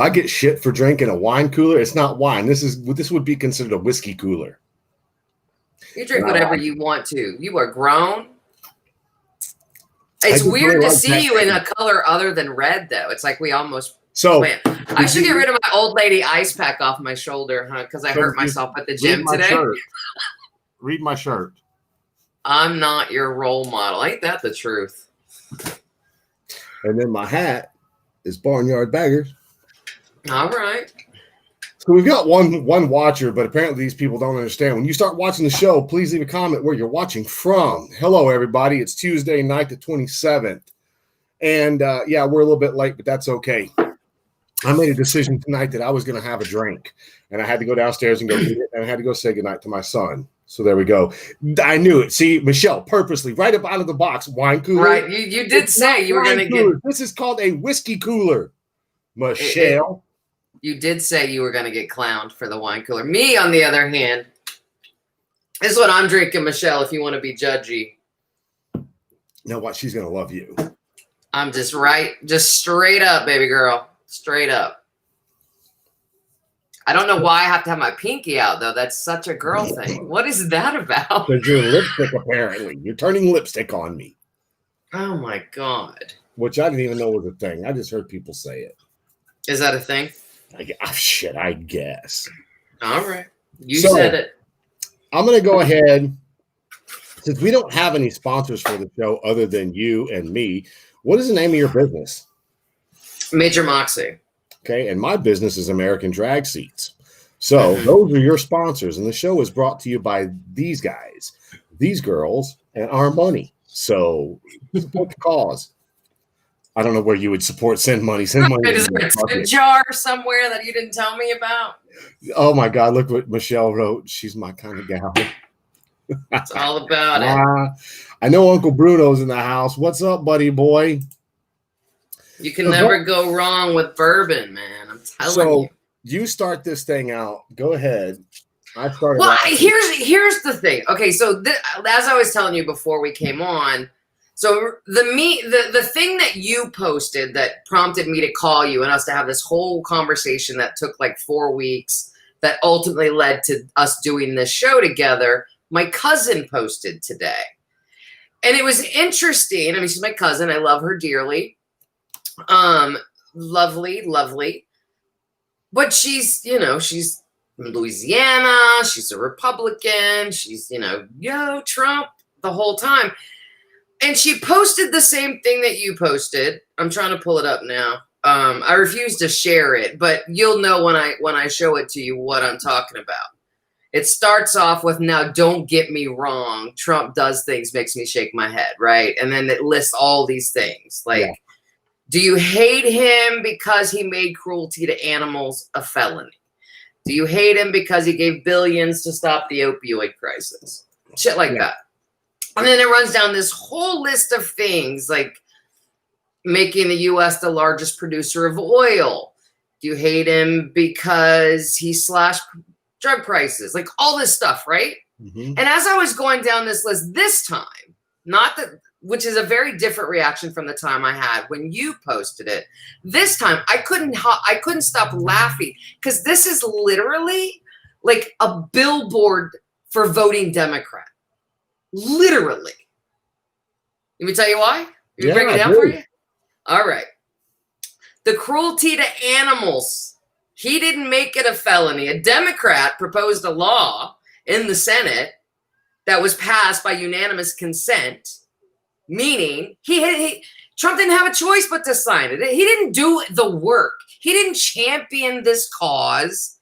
I get shit for drinking a wine cooler. It's not wine. This would be considered a whiskey cooler. You drink whatever you want to. You are grown. It's weird to see you in a color other than red, though. It's like we almost went. I should get rid of my old lady ice pack off my shoulder, huh? Because I hurt myself at the gym today. Read my shirt. I'm not your role model. Ain't that the truth? And then my hat is Barnyard Baggers. All right. So we've got one watcher, but apparently these people don't understand. When you start watching the show, please leave a comment where you're watching from. Hello, everybody. It's Tuesday night, the 27th. And yeah, we're a little bit late, but that's okay. I made a decision tonight that I was going to have a drink, and I had to go downstairs and go eat it, and I had to go say goodnight to my son. So there we go. I knew it. See, Michelle, purposely, right up out of the box, wine cooler. Right. You did say you were going to get. This is called a whiskey cooler, Michelle. You did say you were going to get clowned for the wine cooler. Me, on the other hand, this is what I'm drinking, Michelle, if you want to be judgy. Now what? She's going to love you. I'm just straight up, baby girl. Straight up. I don't know why I have to have my pinky out, though. That's such a girl thing. What is that about? Because you're lipstick, apparently. You're turning lipstick on me. Oh, my God. Which I didn't even know was a thing. I just heard people say it. Is that a thing? I guess. All right. You said it. I'm going to go ahead. Since we don't have any sponsors for the show other than you and me, what is the name of your business? Major Moxie. Okay. And my business is American Drag Seats. So those are your sponsors. And the show is brought to you by these guys, these girls, and our money. So support the cause. I don't know where you would send money. Send money. Is there a tip jar somewhere that you didn't tell me about? Oh my God! Look what Michelle wrote. She's my kind of gal. It's all about it. I know Uncle Bruno's in the house. What's up, buddy boy? You can never go wrong with bourbon, man. I'm telling you. You start this thing out. Go ahead. I started. Well, here's the thing. Okay, so as I was telling you before we came on. So the thing that you posted that prompted me to call you and us to have this whole conversation that took like 4 weeks that ultimately led to us doing this show together, my cousin posted today. And it was interesting. I mean, she's my cousin. I love her dearly. Lovely, lovely. But she's from Louisiana. She's a Republican. She's, yo, Trump the whole time. And she posted the same thing that you posted. I'm trying to pull it up now. I refuse to share it, but you'll know when I show it to you what I'm talking about. It starts off with, now don't get me wrong, Trump does things, makes me shake my head, right? And then it lists all these things. Like, do you hate him because he made cruelty to animals a felony? Do you hate him because he gave billions to stop the opioid crisis? Shit like that. And then it runs down this whole list of things like making the U.S. the largest producer of oil. Do you hate him because he slashed drug prices? Like all this stuff, right? Mm-hmm. And as I was going down this list this time, which is a very different reaction from the time I had when you posted it. This time I couldn't stop laughing because this is literally like a billboard for voting Democrat. Literally. Let me tell you why. You break it down for you? All right. The cruelty to animals. He didn't make it a felony. A Democrat proposed a law in the Senate that was passed by unanimous consent, meaning Trump didn't have a choice but to sign it. He didn't do the work. He didn't champion this cause.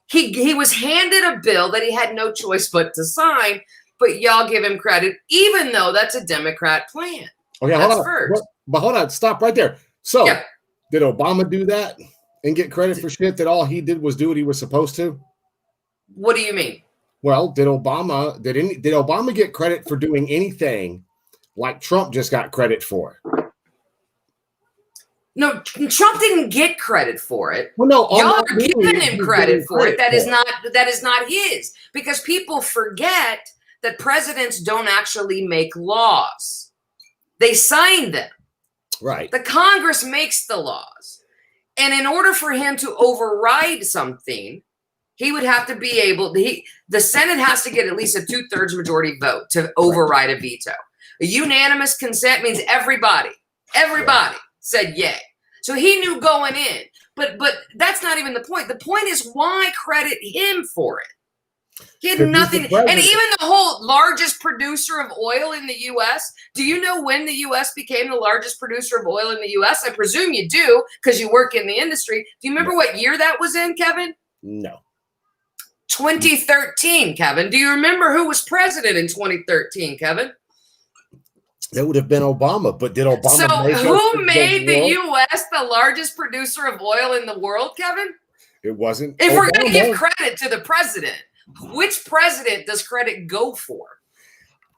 He was handed a bill that he had no choice but to sign. But y'all give him credit, even though that's a Democrat plan. Okay, hold on. Stop right there. So, Did Obama do that and get credit for shit that all he did was do what he was supposed to? What do you mean? Well, did Obama get credit for doing anything like Trump just got credit for? No, Trump didn't get credit for it. Well, no, y'all are giving him credit for it. That is not his, because people forget that presidents don't actually make laws. They sign them. Right. The Congress makes the laws. And in order for him to override something, he would have to be able, the Senate has to get at least a 2/3 majority vote to override a veto. A unanimous consent means everybody said yay. So he knew going in. But that's not even the point. The point is, why credit him for it? He had nothing. And even the whole largest producer of oil in the U.S., do you know when the U.S. became the largest producer of oil in the U.S.? I presume you do because you work in the industry. Do you remember what year that was in, Kevin? No. 2013, Kevin. Do you remember who was president in 2013, Kevin? It would have been Obama, but did Obama So make who made the U.S. the largest producer of oil in the world, Kevin? It wasn't. If we're going to give credit to the president, which president does credit go for?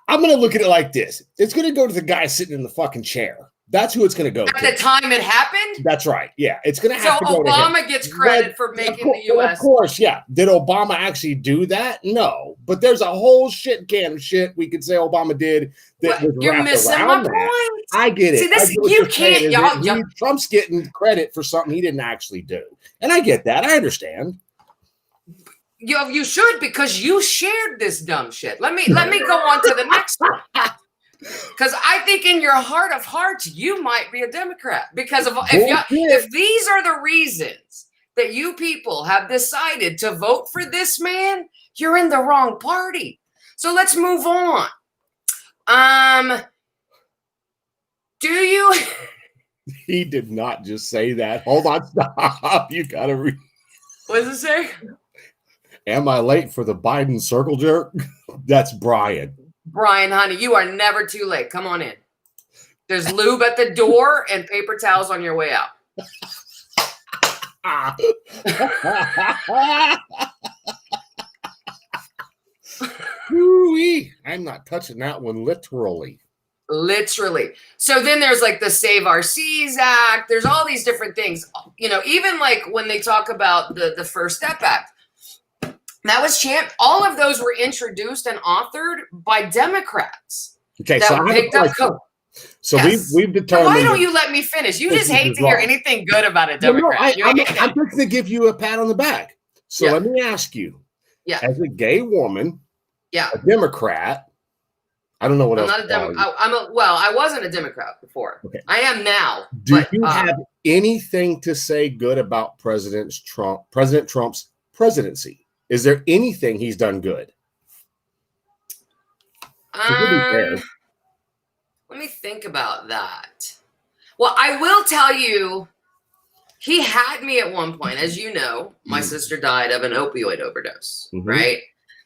I'm going to look at it like this. It's going to go to the guy sitting in the fucking chair. That's who it's going to go to. At the time it happened? That's right. Yeah. It's going to have to go to him. So Obama gets credit for making the U.S. Of course, yeah. Did Obama actually do that? No. But there's a whole shit can of shit we could say Obama did that was you're missing my point. I get it. See, this, you can't. Y'all, Trump's getting credit for something he didn't actually do. And I get that. I understand. You should, because you shared this dumb shit. Let me go on to the next one. Because I think in your heart of hearts, you might be a Democrat. Because if these are the reasons that you people have decided to vote for this man, you're in the wrong party. So let's move on. Do you? He did not just say that. Hold on, stop. You gotta read. What does it say? Am I late for the Biden circle jerk? That's Brian. Brian, honey, you are never too late. Come on in. There's lube at the door and paper towels on your way out. I'm not touching that one literally. Literally. So then there's like the Save Our Seas Act. There's all these different things. You know, even like when they talk about the First Step Act. That was all of those were introduced and authored by Democrats. Okay, that picked up code. So yes. we've determined. Why don't you let me finish? You just hate to hear anything good about a Democrat. I'm just going to give you a pat on the back. So let me ask you, as a gay woman, a Democrat, I don't know what else. I'm not a Democrat. I wasn't a Democrat before. Okay. I am now. Do you have anything to say good about President Trump's presidency? Is there anything he's done good? Let me think about that. Well, I will tell you, he had me at one point. As you know, my sister died of an opioid overdose, right?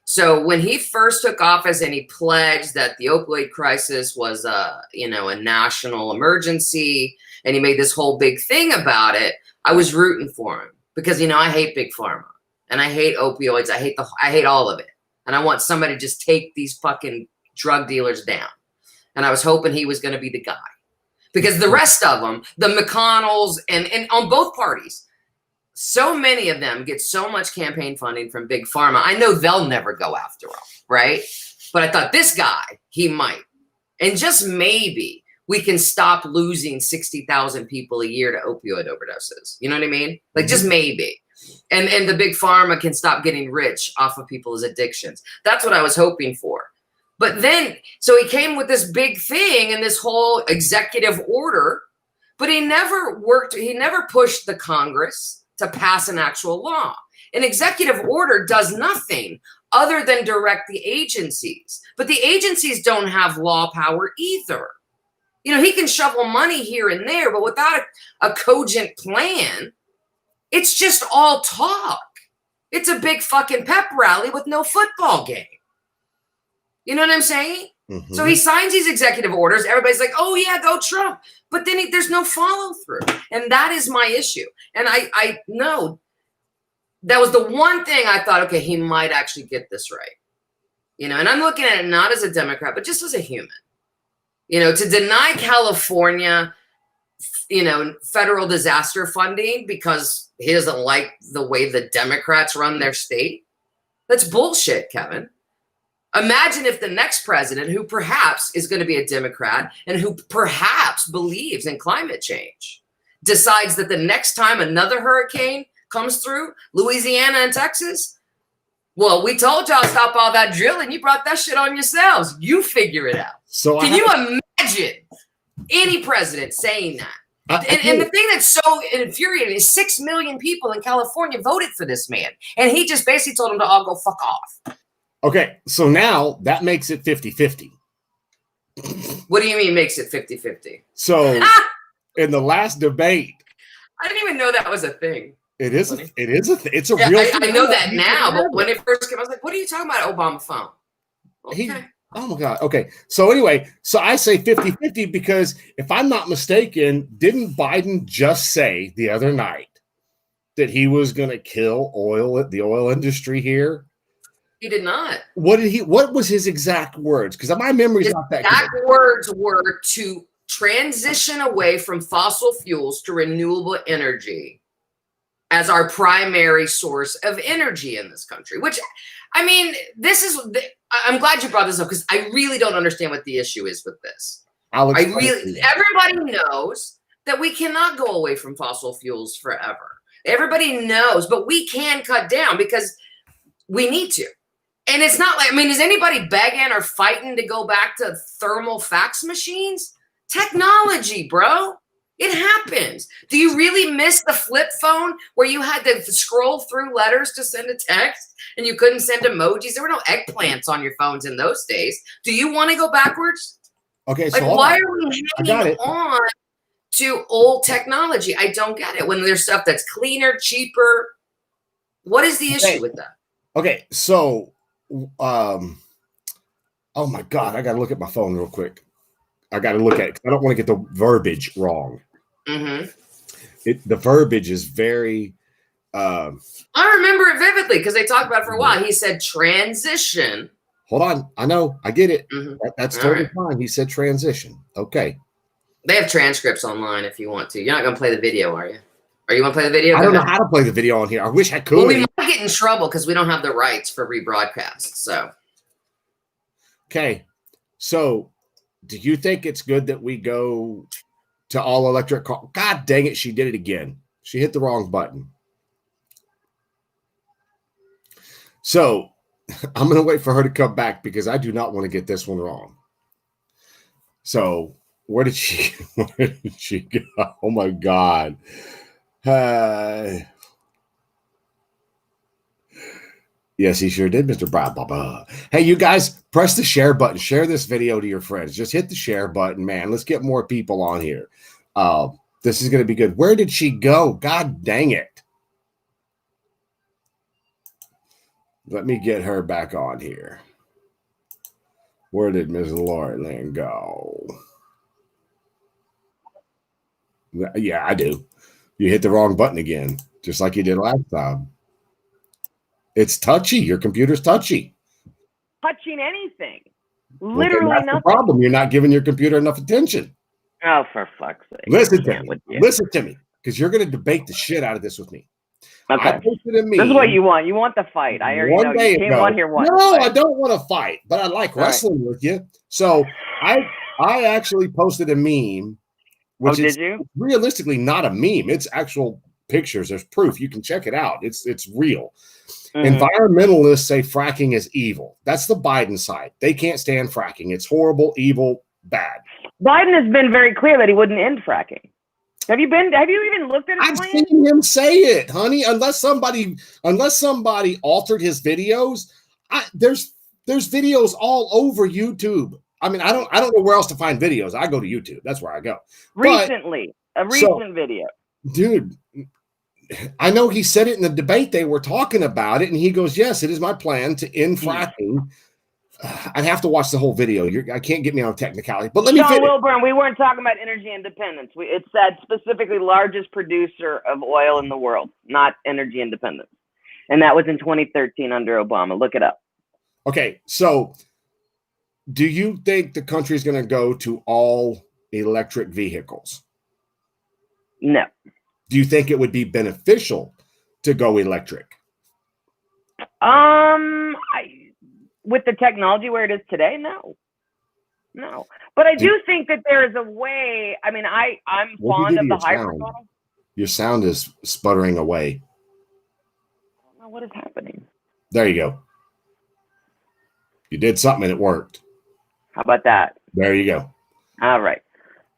So when he first took office and he pledged that the opioid crisis was a national emergency, and he made this whole big thing about it, I was rooting for him because, I hate big pharma. And I hate opioids. I hate all of it. And I want somebody to just take these fucking drug dealers down. And I was hoping he was going to be the guy. Because the rest of them, the McConnells and on both parties, so many of them get so much campaign funding from big pharma. I know they'll never go after him, right? But I thought this guy, he might. And just maybe we can stop losing 60,000 people a year to opioid overdoses. You know what I mean? Like just maybe. And the big pharma can stop getting rich off of people's addictions. That's what I was hoping for. But then, so he came with this big thing and this whole executive order, but he never pushed the Congress to pass an actual law. An executive order does nothing other than direct the agencies. But the agencies don't have law power either. He can shovel money here and there, but without a cogent plan, it's just all talk. It's a big fucking pep rally with no football game. You know what I'm saying? Mm-hmm. So he signs these executive orders. Everybody's like, oh, yeah, go Trump. But then there's no follow through. And that is my issue. And I know that was the one thing I thought, okay, he might actually get this right. And I'm looking at it not as a Democrat, but just as a human. To deny California, federal disaster funding because he doesn't like the way the Democrats run their state. That's bullshit, Kevin. Imagine if the next president, who perhaps is going to be a Democrat and who perhaps believes in climate change, decides that the next time another hurricane comes through Louisiana and Texas, well, we told y'all to stop all that drilling. You brought that shit on yourselves. You figure it out. So can you imagine any president saying that? And the thing that's so infuriating is 6 million people in California voted for this man. And he just basically told them to all go fuck off. Okay, so now that makes it 50-50. What do you mean makes it 50-50? So in the last debate. I didn't even know that was a thing. It is. It's a yeah, real. I know that now, but when it first came, I was like, "What are you talking about, Obama phone?" Okay. Oh my God. Okay. So anyway, so I say 50-50 because if I'm not mistaken, didn't Biden just say the other night that he was going to kill the oil industry here? He did not. What was his exact words? Because my memory's his not that exact good. Words were to transition away from fossil fuels to renewable energy as our primary source of energy in this country, which, I mean, I'm glad you brought this up because I really don't understand what the issue is with this. Everybody knows that we cannot go away from fossil fuels forever. Everybody knows, but we can cut down because we need to. And it's not like, I mean, is anybody begging or fighting to go back to thermal fax machines? Technology, bro. It happens. Do you really miss the flip phone where you had to scroll through letters to send a text and you couldn't send emojis? There were no eggplants on your phones in those days. Do you want to go backwards? Okay, so like, why are we hanging on to old technology? I don't get it. When there's stuff that's cleaner, cheaper, what is the issue with that? Okay, so, oh my God, I got to look at my phone real quick. I got to look at it because I don't want to get the verbiage wrong. Mm-hmm. The verbiage is very. I remember it vividly because they talked about it for a while. He said transition. Hold on. I know. I get it. Mm-hmm. That's totally fine. He said transition. Okay. They have transcripts online if you want to. You're not going to play the video, are you? Or you want to play the video? I don't know how to play the video on here. I wish I could. Well, we might get in trouble because we don't have the rights for rebroadcast. So. Okay. So. Do you think it's good that we go to all electric car? God dang it, she did it again. She hit the wrong button. So I'm going to wait for her to come back because I do not want to get this one wrong. So where did she go? Oh my God. Yes, he sure did, Mr. Blah. Hey, you guys, press the share button. Share this video to your friends. Just hit the share button, man. Let's get more people on here. This is going to be good. Where did she go? God dang it. Let me get her back on here. Where did Ms. Lauren Lynn go? Yeah, I do. You hit the wrong button again, just like you did last time. It's touchy. Your computer's touchy. Touching anything. Literally that's nothing. The problem. You're not giving your computer enough attention. Oh, for fuck's sake. Listen to me. Because you're going to debate the shit out of this with me. Okay. I posted a meme. This is what you want. You want the fight. I already know. You came on here once. No, I don't want to fight, but I like wrestling with you. So I actually posted a meme. Which did you? Realistically not a meme. It's actual pictures. There's proof. You can check it out. It's real. Mm-hmm. Environmentalists say fracking is evil. That's the Biden side. They can't stand fracking. It's horrible, evil, bad. Biden has been very clear that he wouldn't end fracking. Have you even looked at his plan? I've seen him say it, honey. Unless somebody altered his videos, there's videos all over YouTube. I mean, I don't know where else to find videos. I go to YouTube. That's where I go. Recently, a recent video. Dude, I know he said it in the debate. They were talking about it, and he goes, yes, it is my plan to end fracking. I'd have to watch the whole video. I can't get me on technicality. But let me Sean Wilburn, we weren't talking about energy independence. It said specifically largest producer of oil in the world, not energy independence. And that was in 2013 under Obama. Look it up. Okay, so do you think the country is going to go to all electric vehicles? No. Do you think it would be beneficial to go electric? With the technology where it is today, no. But I do think that there is a way. I mean, I'm fond of the hybrid model. Your sound is sputtering away. I don't know what is happening. There you go. You did something and it worked. How about that? There you go. All right.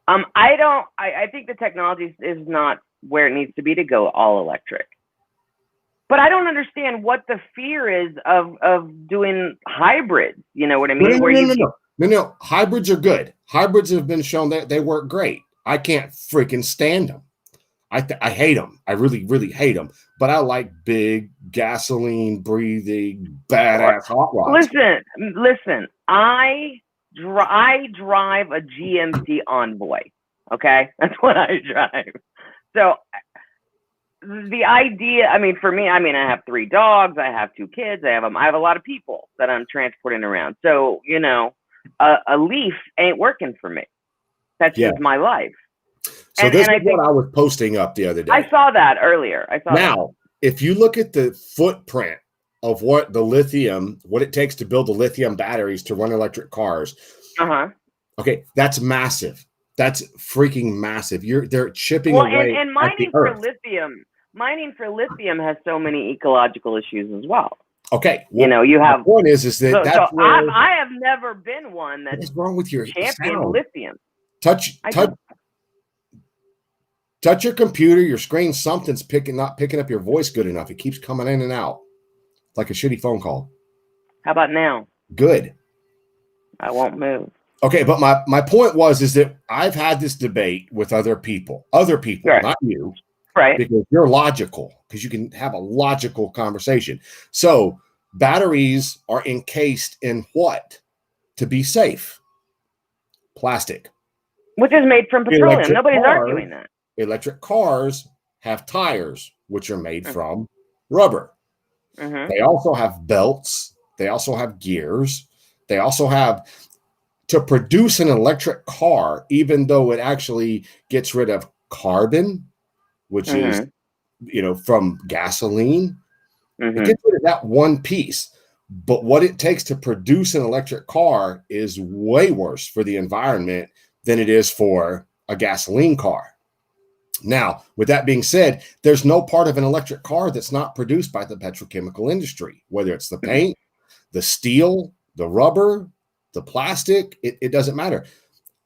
I think the technology is not where it needs to be to go all electric. But I don't understand what the fear is of doing hybrids. You know what I mean? No. Hybrids are good. Hybrids have been shown that they work great. I can't freaking stand them. I hate them. I really, really hate them. But I like big gasoline breathing badass hot rods. Listen. I drive a GMC Envoy. Okay, that's what I drive. So the idea, I mean, for me, I have 3 dogs, I have 2 kids, I have a lot of people that I'm transporting around. So, you know, a Leaf ain't working for me. That's just my life. So this is what I was posting up the other day. I saw that earlier. Now, if you look at the footprint of what it takes to build the lithium batteries to run electric cars. Okay, that's massive. That's freaking massive. They're chipping away and mining for lithium has so many ecological issues as well. Okay, well, you know, you have. One is that that's where, I have never been one that's wrong with your champion sound? Lithium. Touch your computer, your screen. Something's not picking up your voice good enough. It keeps coming in and out like a shitty phone call. How about now? Good. I won't move. Okay, but my point is that I've had this debate with other people, right. Not you, right? Because you're logical, because you can have a logical conversation. So batteries are encased in what to be safe? Plastic, which is made from petroleum. Nobody's arguing that. Electric cars have tires, which are made from rubber. They also have belts. They also have gears. They also have. To produce an electric car, even though it actually gets rid of carbon, which is, you know, from gasoline, it gets rid of that one piece. But what it takes to produce an electric car is way worse for the environment than it is for a gasoline car. Now, with that being said, there's no part of an electric car that's not produced by the petrochemical industry, whether it's the paint, the steel, the rubber, the plastic, it doesn't matter.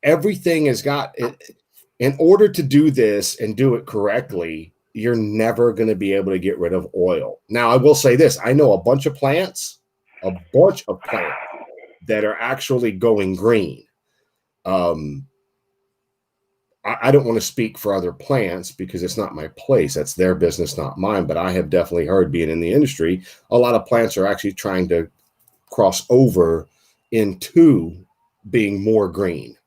Everything has got it. In order to do this and do it correctly, you're never going to be able to get rid of oil. Now, I will say this. I know a bunch of plants that are actually going green. I don't want to speak for other plants because it's not my place. That's their business, not mine. But I have definitely heard, being in the industry, a lot of plants are actually trying to cross over into being more green.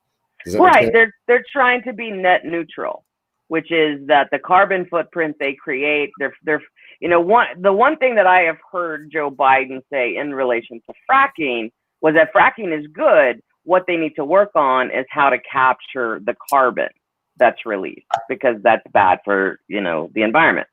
Right. They're trying to be net neutral, which is that the carbon footprint they create, they're you know, the one thing that I have heard Joe Biden say in relation to fracking was that fracking is good. What they need to work on is how to capture the carbon that's released, because that's bad for, you know, the environment.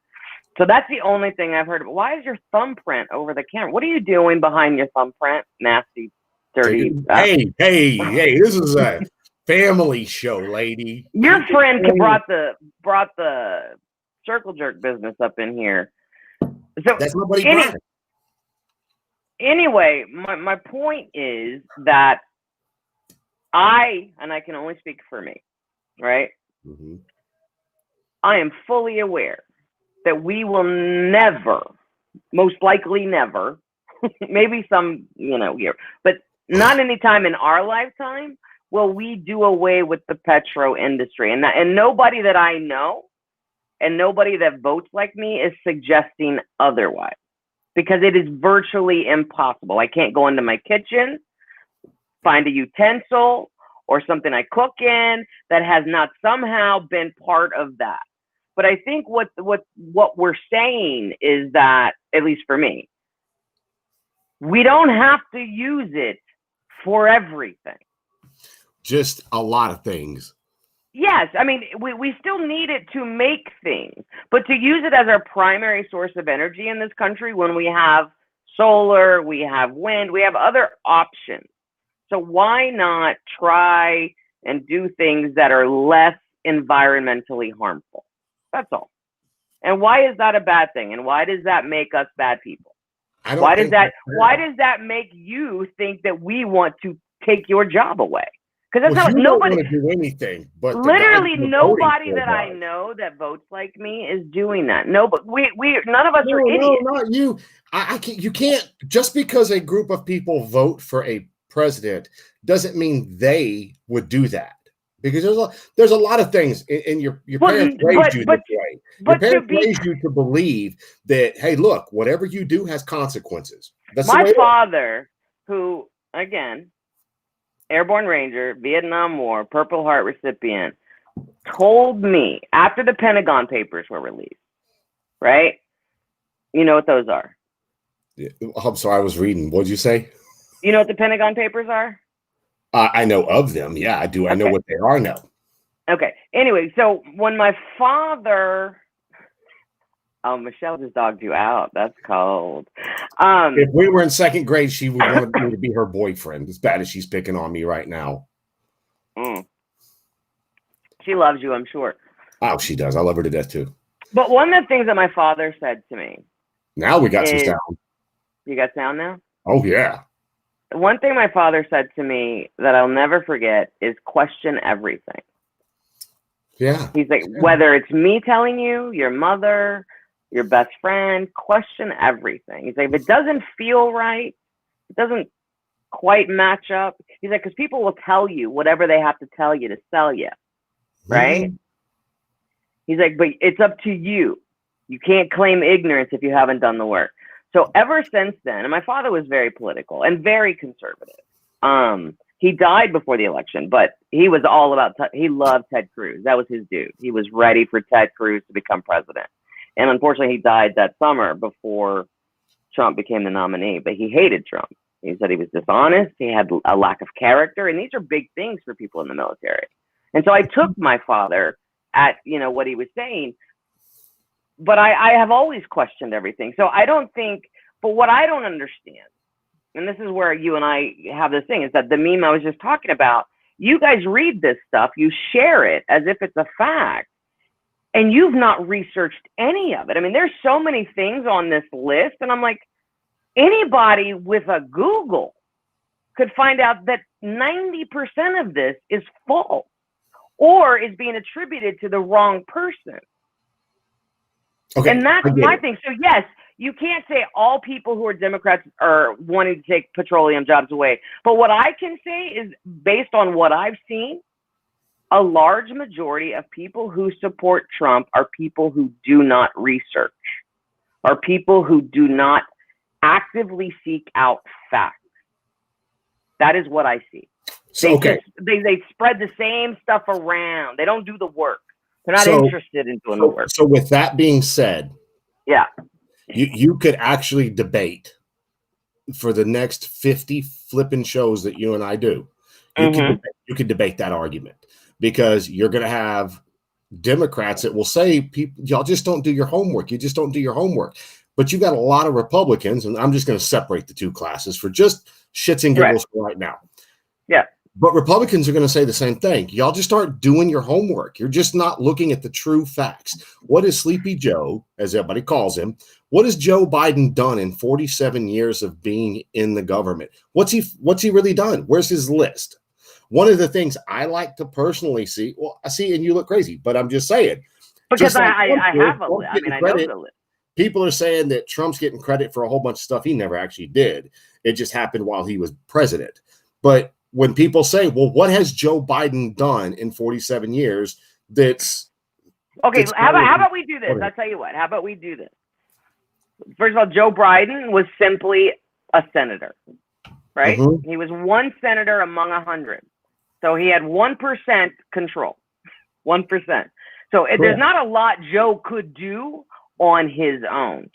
So that's the only thing I've heard. Why is your thumbprint over the camera? What are you doing behind your thumbprint? Nasty, dirty. Hey, this is a family show, lady. Your friend brought the circle jerk business up in here. So that's nobody. Anyway, my point is that I can only speak for me, right? I am fully aware that we will never, most likely never, maybe some, you know, here, but not any time in our lifetime will we do away with the petro industry. And nobody that I know and nobody that votes like me is suggesting otherwise, because it is virtually impossible. I can't go into my kitchen, find a utensil or something I cook in that has not somehow been part of that. But I think what we're saying is that, at least for me, we don't have to use it for everything. Just a lot of things. Yes, I mean, we still need it to make things, but to use it as our primary source of energy in this country, when we have solar, we have wind, we have other options. So why not try and do things that are less environmentally harmful? That's all. And why is that a bad thing? And why does that make us bad people? I don't Why think does that make you think that we want to take your job away? Because that's well, not you nobody don't want to do anything, but literally the guy nobody voting that for I does. know that votes like me is doing that. No, but we none of us No, are idiots. not you. I can't. You can't just because a group of people vote for a president doesn't mean they would do that. Because there's a lot of things in your parents raised you this way. Your parents raised you to believe that, hey, look, whatever you do has consequences. That's my father, who again, Airborne Ranger, Vietnam War, Purple Heart recipient, told me after the Pentagon Papers were released, right? You know what those are? Yeah, I'm sorry, I was reading. What'd you say? You know what the Pentagon Papers are? I know of them. Yeah, I do. I know what they are now. Okay. Anyway, so when my father, oh, Michelle just dogged you out. That's cold. If we were in second grade, she would want me to be her boyfriend. As bad as she's picking on me right now. She loves you, I'm sure. Oh, she does. I love her to death too. But one of the things that my father said to me. Now we got some sound. You got sound now? Oh yeah. One thing my father said to me that I'll never forget is question everything. Yeah. He's like, whether it's me telling you, your mother, your best friend, question everything. He's like, if it doesn't feel right, it doesn't quite match up. He's like, because people will tell you whatever they have to tell you to sell you, right? Mm-hmm. He's like, but it's up to you. You can't claim ignorance if you haven't done the work. So ever since then, and my father was very political and very conservative. He died before the election, but he was all about, he loved Ted Cruz. That was his dude. He was ready for Ted Cruz to become president. And unfortunately, he died that summer before Trump became the nominee, but he hated Trump. He said he was dishonest. He had a lack of character. And these are big things for people in the military. And so I took my father at, what he was saying. But I have always questioned everything. So I don't think, but what I don't understand, and this is where you and I have this thing, is that the meme I was just talking about, you guys read this stuff, you share it as if it's a fact, and you've not researched any of it. I mean, there's so many things on this list, and I'm like, anybody with a Google could find out that 90% of this is false or is being attributed to the wrong person. Okay, and that's my thing. So yes, you can't say all people who are Democrats are wanting to take petroleum jobs away. But what I can say is, based on what I've seen, a large majority of people who support Trump are people who do not research, are people who do not actively seek out facts. That is what I see. So, they spread the same stuff around. They don't do the work. They're not interested in doing the work. So with that being said, yeah, you could actually debate for the next 50 flipping shows that you and I do. You could debate that argument, because you're going to have Democrats that will say, y'all just don't do your homework. You just don't do your homework. But you've got a lot of Republicans, and I'm just going to separate the two classes for just shits and giggles right now. Yeah. But Republicans are going to say the same thing. Y'all just aren't doing your homework. You're just not looking at the true facts. What is Sleepy Joe, as everybody calls him, what has Joe Biden done in 47 years of being in the government? What's he really done? Where's his list? One of the things I like to personally see, well, I see, and you look crazy, but I'm just saying. Because I have a list. I mean, I know the list. People are saying that Trump's getting credit for a whole bunch of stuff he never actually did. It just happened while he was president. But when people say, well, what has Joe Biden done in 47 years that's okay, how about we do this? I'll tell you what. How about we do this? First of all, Joe Biden was simply a senator, right? Mm-hmm. He was one senator among 100. So he had 1% control, 1%. So there's not a lot Joe could do on his own.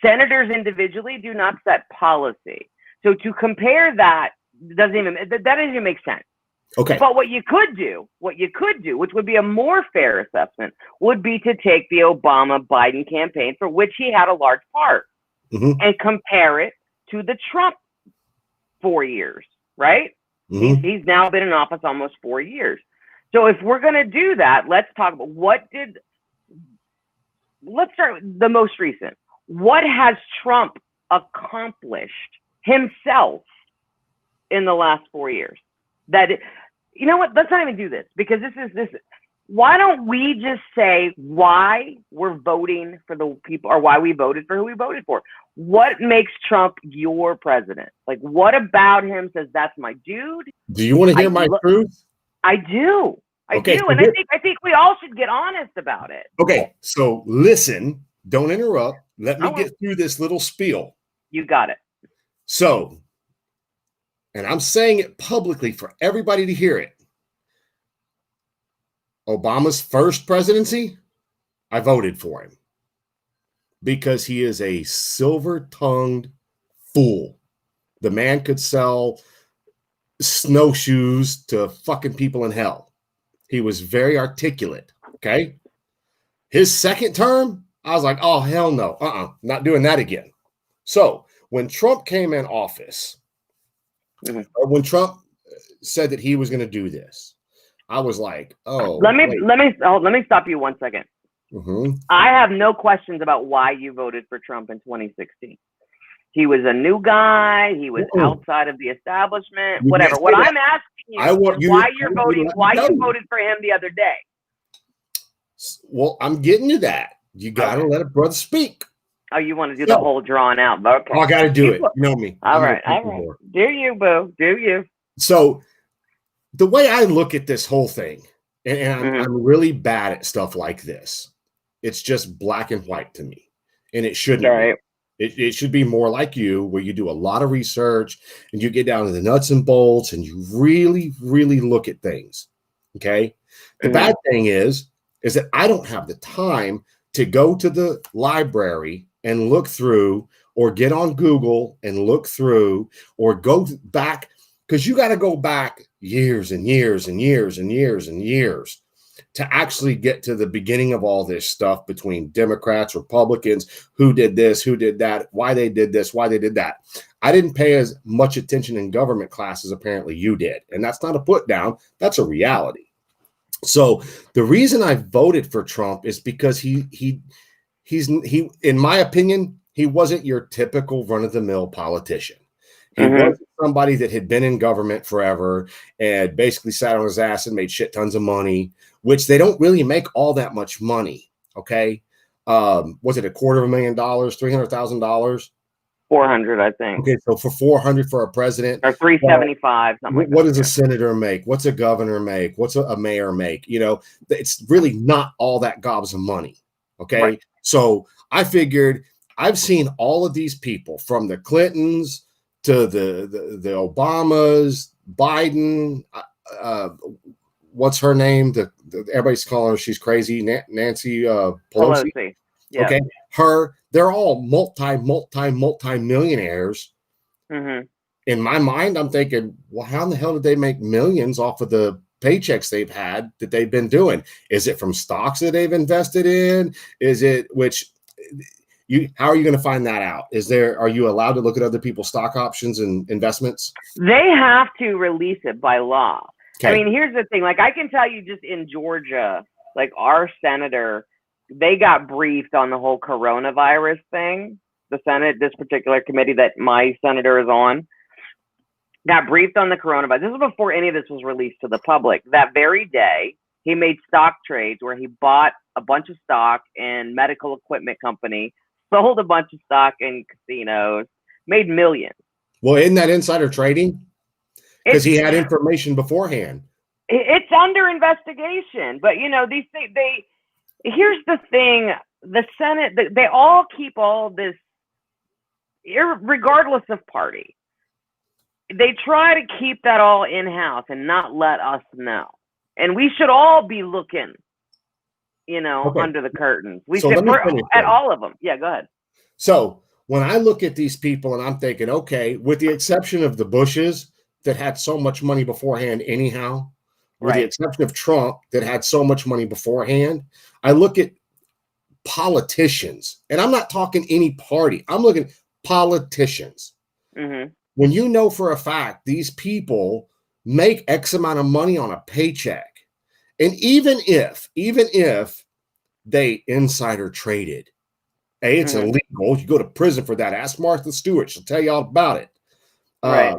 Senators individually do not set policy. So to compare that doesn't even make sense. Okay. But what you could do, which would be a more fair assessment, would be to take the Obama-Biden campaign, for which he had a large part, and compare it to the Trump 4 years, right? Mm-hmm. He's now been in office almost 4 years. So if we're going to do that, let's talk about what did let's start with the most recent. What has Trump accomplished himself in the last 4 years? You know what? Let's not even do this, because this. Why don't we just say why we're voting for the people, or why we voted for who we voted for? What makes Trump your president? Like, what about him says that's my dude? Do you want to hear my truth? I do. I do. So And I think we all should get honest about it. Okay. So listen, don't interrupt. Let me get through this little spiel. You got it. So, and I'm saying it publicly for everybody to hear it. Obama's first presidency, I voted for him because he is a silver-tongued fool. The man could sell snowshoes to fucking people in hell. He was very articulate, okay? His second term, I was like, oh, hell no. Not doing that again. So when Trump came in office, or when Trump said that he was going to do this, I was like, oh. Let me stop you 1 second. I have no questions about why you voted for Trump in 2016. He was a new guy. He was outside of the establishment. Whatever. What I'm asking you is why you voted for him the other day. Well, I'm getting to that. You got to let a brother speak. Oh, you want to do the whole drawn out? Okay. Oh, I got to do it. You know me. All right. Do you, boo? Do you? So the way I look at this whole thing, and I'm really bad at stuff like this. It's just black and white to me, and it shouldn't. Right. It should be more like you, where you do a lot of research and you get down to the nuts and bolts and you really, really look at things. Okay. The bad thing is that I don't have the time to go to the library and look through, or get on Google and look through, or go back, because you got to go back years and years and years and years and years to actually get to the beginning of all this stuff between Democrats, Republicans, who did this, who did that, why they did this, why they did that. I didn't pay as much attention in government classes apparently you did. And that's not a put down. That's a reality. So the reason I voted for Trump is because he, in my opinion, he wasn't your typical run-of-the-mill politician. He wasn't somebody that had been in government forever and basically sat on his ass and made shit tons of money, which they don't really make all that much money. Okay. Was it $250,000, $300,000? 400, I think. Okay. So for 400 for a president, or 375, something like that. What does a senator make? What's a governor make? What's a mayor make? You know, it's really not all that gobs of money. Okay. Right. So I figured I've seen all of these people, from the Clintons to the Obamas, Biden, what's her name? Everybody's calling her, she's crazy, Nancy Pelosi. Yeah. Okay, they're all multi-millionaires. In my mind, I'm thinking, well, how in the hell did they make millions off of the paychecks they've had that they've been doing? Is it from stocks that they've invested in? Is it how are you going to find that out? Are you allowed to look at other people's stock options and investments? They have to release it by law. Okay. I mean, here's the thing. Like, I can tell you, just in Georgia, like, our senator, they got briefed on the whole coronavirus thing. The Senate, this particular committee that my senator is on, got briefed on the coronavirus. This was before any of this was released to the public. That very day, he made stock trades where he bought a bunch of stock in medical equipment company, sold a bunch of stock in casinos, made millions. Well, isn't that insider trading? Because he had information beforehand. It's under investigation. But, you know, these things, here's the thing. The Senate, they all keep all this, regardless of party. They try to keep that all in-house and not let us know. And we should all be looking, you know, under the curtains. We should at all of them. Yeah, go ahead. So when I look at these people and I'm thinking, okay, with the exception of the Bushes that had so much money beforehand anyhow, with the exception of Trump that had so much money beforehand, I look at politicians, and I'm not talking any party. I'm looking at politicians. When you know for a fact these people make X amount of money on a paycheck, and even if they insider traded. Hey, it's illegal. You go to prison for that. Ask Martha Stewart. She'll tell you all about it. Right.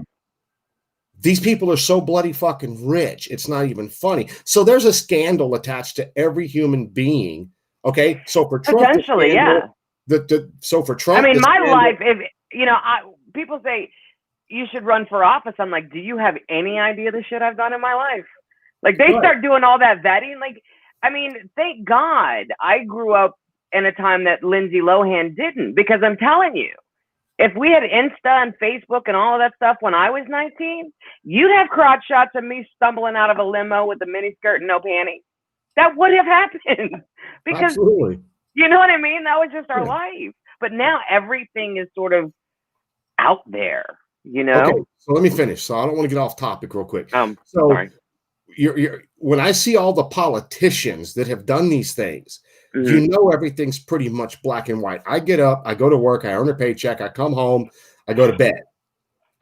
These people are so bloody fucking rich. It's not even funny. So there's a scandal attached to every human being. Okay. So for Trump, potentially, yeah. So for Trump, I mean, my life, if people say you should run for office, I'm like, do you have any idea the shit I've done in my life? Like, they start doing all that vetting. Like, I mean, thank God I grew up in a time that Lindsay Lohan didn't, because I'm telling you, if we had Insta and Facebook and all of that stuff when I was 19, you'd have crotch shots of me stumbling out of a limo with a mini skirt and no panties. That would have happened because, absolutely. You know what I mean? That was just our life. But now everything is sort of out there, you know? Okay, so let me finish. So I don't want to get off topic real quick. Sorry. You're when I see all the politicians that have done these things, you know everything's pretty much black and white. I get up, I go to work, I earn a paycheck, I come home, I go to bed.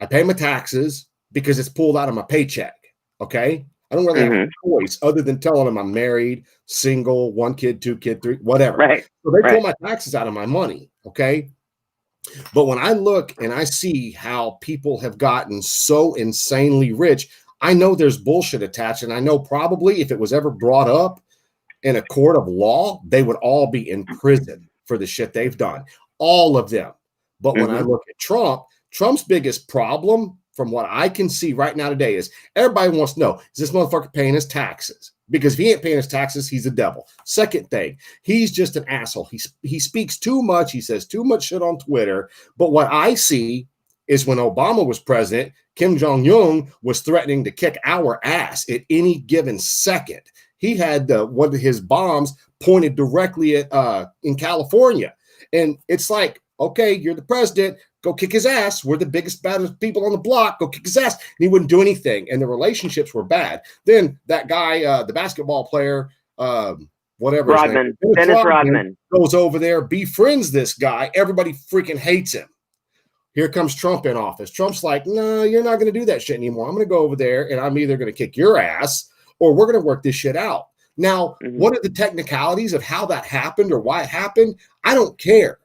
I pay my taxes because it's pulled out of my paycheck, okay? I don't really have a choice other than telling them I'm married, single, 1 kid, 2 kid, 3, whatever. Right. So they pull my taxes out of my money, okay? But when I look and I see how people have gotten so insanely rich, I know there's bullshit attached, and I know probably if it was ever brought up in a court of law, they would all be in prison for the shit they've done, all of them. But when I look at Trump's biggest problem, from what I can see right now today, is everybody wants to know, is this motherfucker paying his taxes? Because if he ain't paying his taxes, he's a devil. Second thing, he's just an asshole. He speaks too much. He says too much shit on Twitter. But what I see is when Obama was president, Kim Jong-un was threatening to kick our ass at any given second. He had one of his bombs pointed directly at in California. And it's like, okay, you're the president. Go kick his ass. We're the biggest, baddest people on the block. Go kick his ass. And he wouldn't do anything. And the relationships were bad. Then that guy, the basketball player, whatever his name, Dennis Rodman, goes over there, befriends this guy. Everybody freaking hates him. Here comes Trump in office. Trump's like, no, you're not going to do that shit anymore. I'm going to go over there and I'm either going to kick your ass or we're going to work this shit out. Now, what are the technicalities of how that happened or why it happened? I don't care.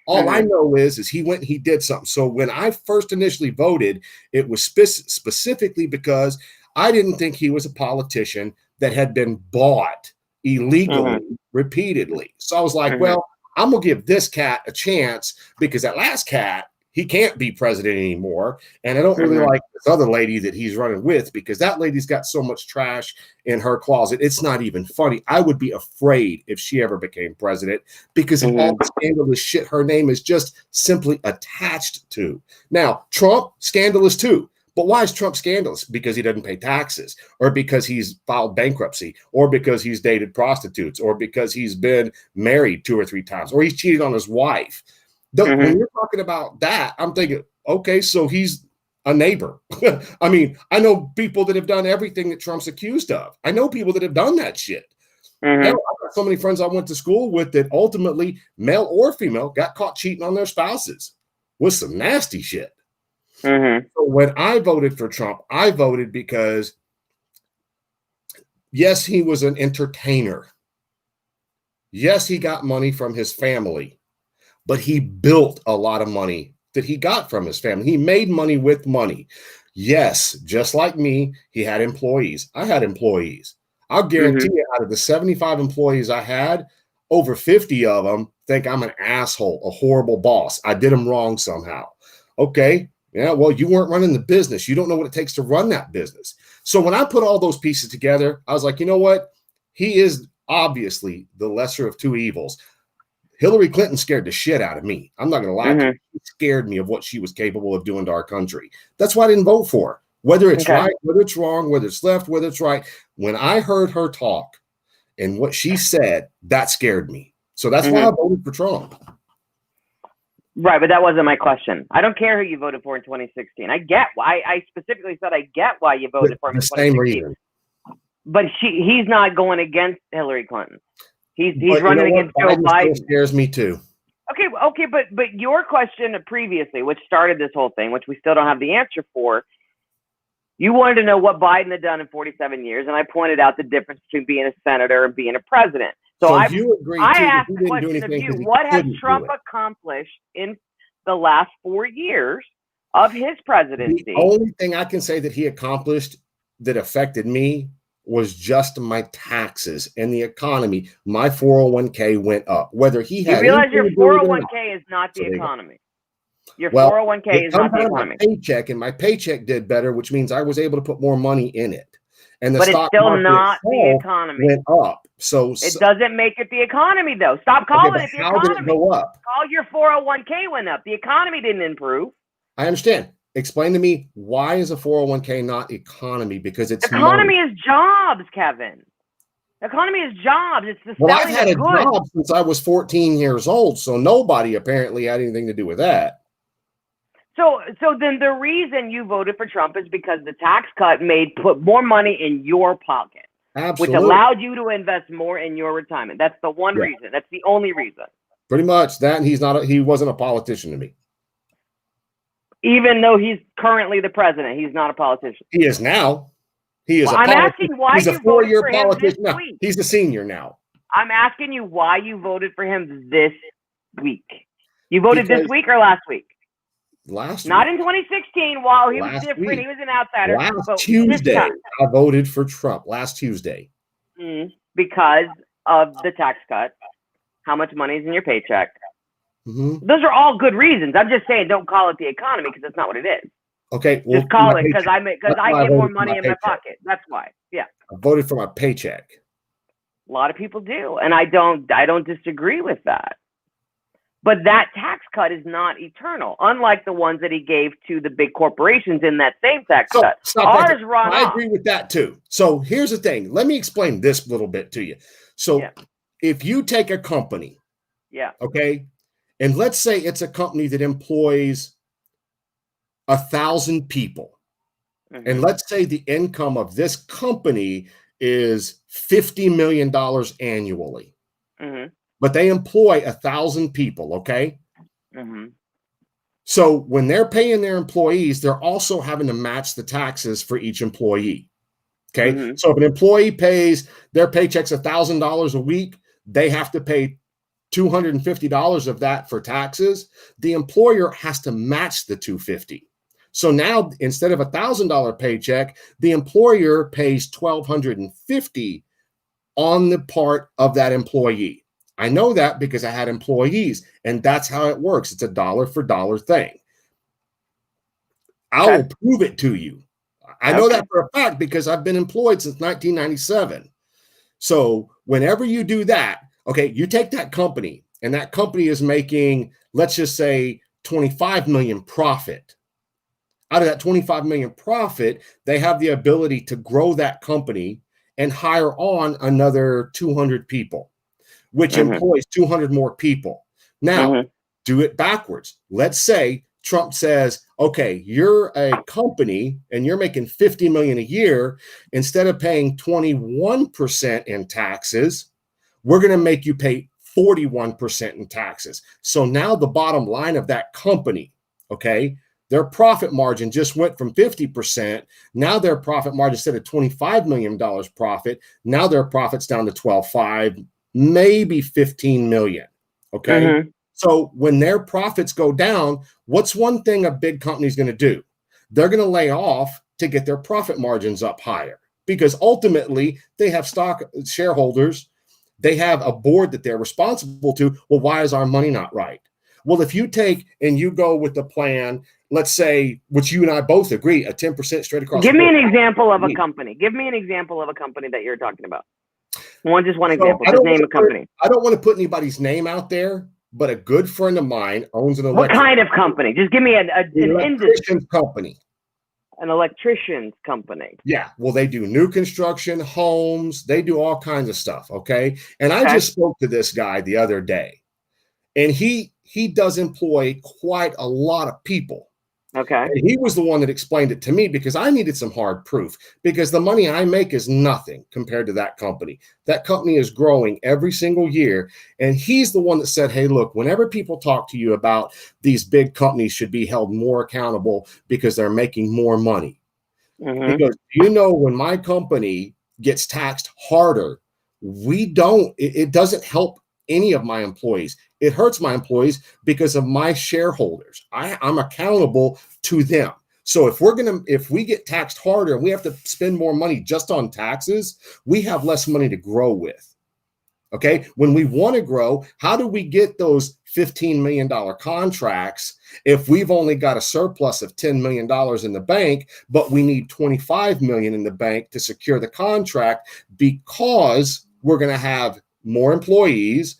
All I know is he went and he did something. So when I first initially voted, it was specifically because I didn't think he was a politician that had been bought illegally repeatedly. So I was like, well, I'm going to give this cat a chance because that last cat, he can't be president anymore. And I don't really like this other lady that he's running with because that lady's got so much trash in her closet. It's not even funny. I would be afraid if she ever became president because of all the scandalous shit her name is just simply attached to. Now, Trump, scandalous too. But why is Trump scandalous? Because he doesn't pay taxes, or because he's filed bankruptcy, or because he's dated prostitutes, or because he's been married 2 or 3 times, or he's cheated on his wife. When you're talking about that, I'm thinking, okay, so he's a neighbor. I mean, I know people that have done everything that Trump's accused of. I know people that have done that shit. Hell, I've got so many friends I went to school with that ultimately, male or female, got caught cheating on their spouses with some nasty shit. So when I voted for Trump, I voted because, yes, he was an entertainer. Yes, he got money from his family. But he built a lot of money that he got from his family. He made money with money. Yes, just like me, he had employees. I had employees. I'll guarantee you out of the 75 employees I had, over 50 of them think I'm an asshole, a horrible boss. I did them wrong somehow. Okay, yeah, well, you weren't running the business. You don't know what it takes to run that business. So when I put all those pieces together, I was like, you know what? He is obviously the lesser of two evils. Hillary Clinton scared the shit out of me. I'm not going to lie to you. She scared me of what she was capable of doing to our country. That's why I didn't vote for her. Whether it's right, whether it's wrong, whether it's left, whether it's right. When I heard her talk and what she said, that scared me. So that's why I voted for Trump. Right, but that wasn't my question. I don't care who you voted for in 2016. I get why. I specifically said I get why you voted for him in 2016. Same reason. But he's not going against Hillary Clinton. He's running against Joe Biden. Scares me too. Okay, but your question previously, which started this whole thing, which we still don't have the answer for, you wanted to know what Biden had done in 47 years, and I pointed out the difference between being a senator and being a president. So if you agree I too, that asked he the didn't do question of anything you: 'cause he what has couldn't do Trump it. accomplished in the last 4 years of his presidency? The only thing I can say that he accomplished that affected me was just my taxes and the economy. My 401k went up. Whether he You had realize anything your to do with it or not. 401k is not the So there you go. economy. Your Well, 401k it is comes not the out of my economy. paycheck, and my paycheck did better, which means I was able to put more money in it. And the But it's stock still market not the itself economy. went up. So It doesn't make it the economy, though. Stop calling but it the how did it economy. go up? Call your 401k went up. The economy didn't improve. I understand. Explain to me, why is a 401k not economy? Because it's Economy money. is jobs, Kevin. Economy is jobs. It's the Well, I've selling had a of goods. job since I was 14 years old, so nobody apparently had anything to do with that. So then the reason you voted for Trump is because the tax cut put more money in your pocket, Absolutely. which allowed you to invest more in your retirement. That's the one Yeah. reason. That's the only reason. Pretty much that, and he wasn't a politician to me. Even though he's currently the president, he's not a politician. He is now. He is Well, a I'm asking why He's a you voted 4-year for him this politician. No, week. he's a senior now. I'm asking you why you voted for him this week. You voted this Because week or last week? Last Not week. in 2016 while he was Last different. week. He was an outsider. Last but Tuesday, this time, I voted for Trump. Last Tuesday. because of the tax cut, how much money is in your paycheck. Mm-hmm. Those are all good reasons. I'm just saying, don't call it the economy because that's not what it is. Okay, well, Just call my it because I get more money in my paycheck. pocket. That's why. Yeah, I voted for my paycheck. a lot of people do, and I don't disagree with that. But that tax cut is not eternal, unlike the ones that he gave to the big corporations in that same tax cut. Ours run I off. agree with that too. So here's the thing. Let me explain this little bit to you. So if you take a company, okay, and let's say it's a company that employs 1,000 people, and let's say the income of this company is $50 million annually. But they employ 1,000 people, okay? So when they're paying their employees, they're also having to match the taxes for each employee, okay? So if an employee pays their paychecks $1,000 a week, they have to pay $250 of that for taxes. The employer has to match the $250. So now instead of $1,000 paycheck, the employer pays $1,250 on the part of that employee. I know that because I had employees, and that's how it works. It's a dollar for dollar thing. I will prove it to you. I know that for a fact because I've been employed since 1997. So whenever you do that, okay, you take that company, and that company is making, let's just say, 25 million profit. Out of that 25 million profit, they have the ability to grow that company and hire on another 200 people, which employs 200 more people. Now, do it backwards. Let's say Trump says, okay, you're a company and you're making 50 million a year. Instead of paying 21% in taxes, we're going to make you pay 41% in taxes. So now the bottom line of that company, okay, their profit margin just went from 50%. Now their profit margin, instead of $25 million profit, now their profit's down to 12.5, maybe 15 million. Okay. So when their profits go down, what's one thing a big company is going to do? They're going to lay off to get their profit margins up higher, because ultimately they have stock shareholders. They have a board that they're responsible to. Well, why is our money not right? Well, if you take and you go with the plan, let's say, which you and I both agree, a 10% straight across. Give me an example of a company. Give me an example of a company that you're talking about. Just one example. Just name a company. I don't want to put anybody's name out there, but a good friend of mine owns an What kind of company? Just give me an electrician company. An electrician's company. Yeah. Well, they do new construction, homes. They do all kinds of stuff. Okay. And I just spoke to this guy the other day, and he does employ quite a lot of people. Okay. And he was the one that explained it to me because I needed some hard proof, because the money I make is nothing compared to that company. That company is growing every single year. And he's the one that said, hey, look, whenever people talk to you about these big companies should be held more accountable because they're making more money. He goes, you know, when my company gets taxed harder it doesn't help any of my employees. It hurts my employees because of my shareholders. I'm accountable to them. So if we get taxed harder and we have to spend more money just on taxes, we have less money to grow with. Okay. When we want to grow, how do we get those $15 million contracts if we've only got a surplus of $10 million in the bank, but we need $25 million in the bank to secure the contract because we're going to have more employees,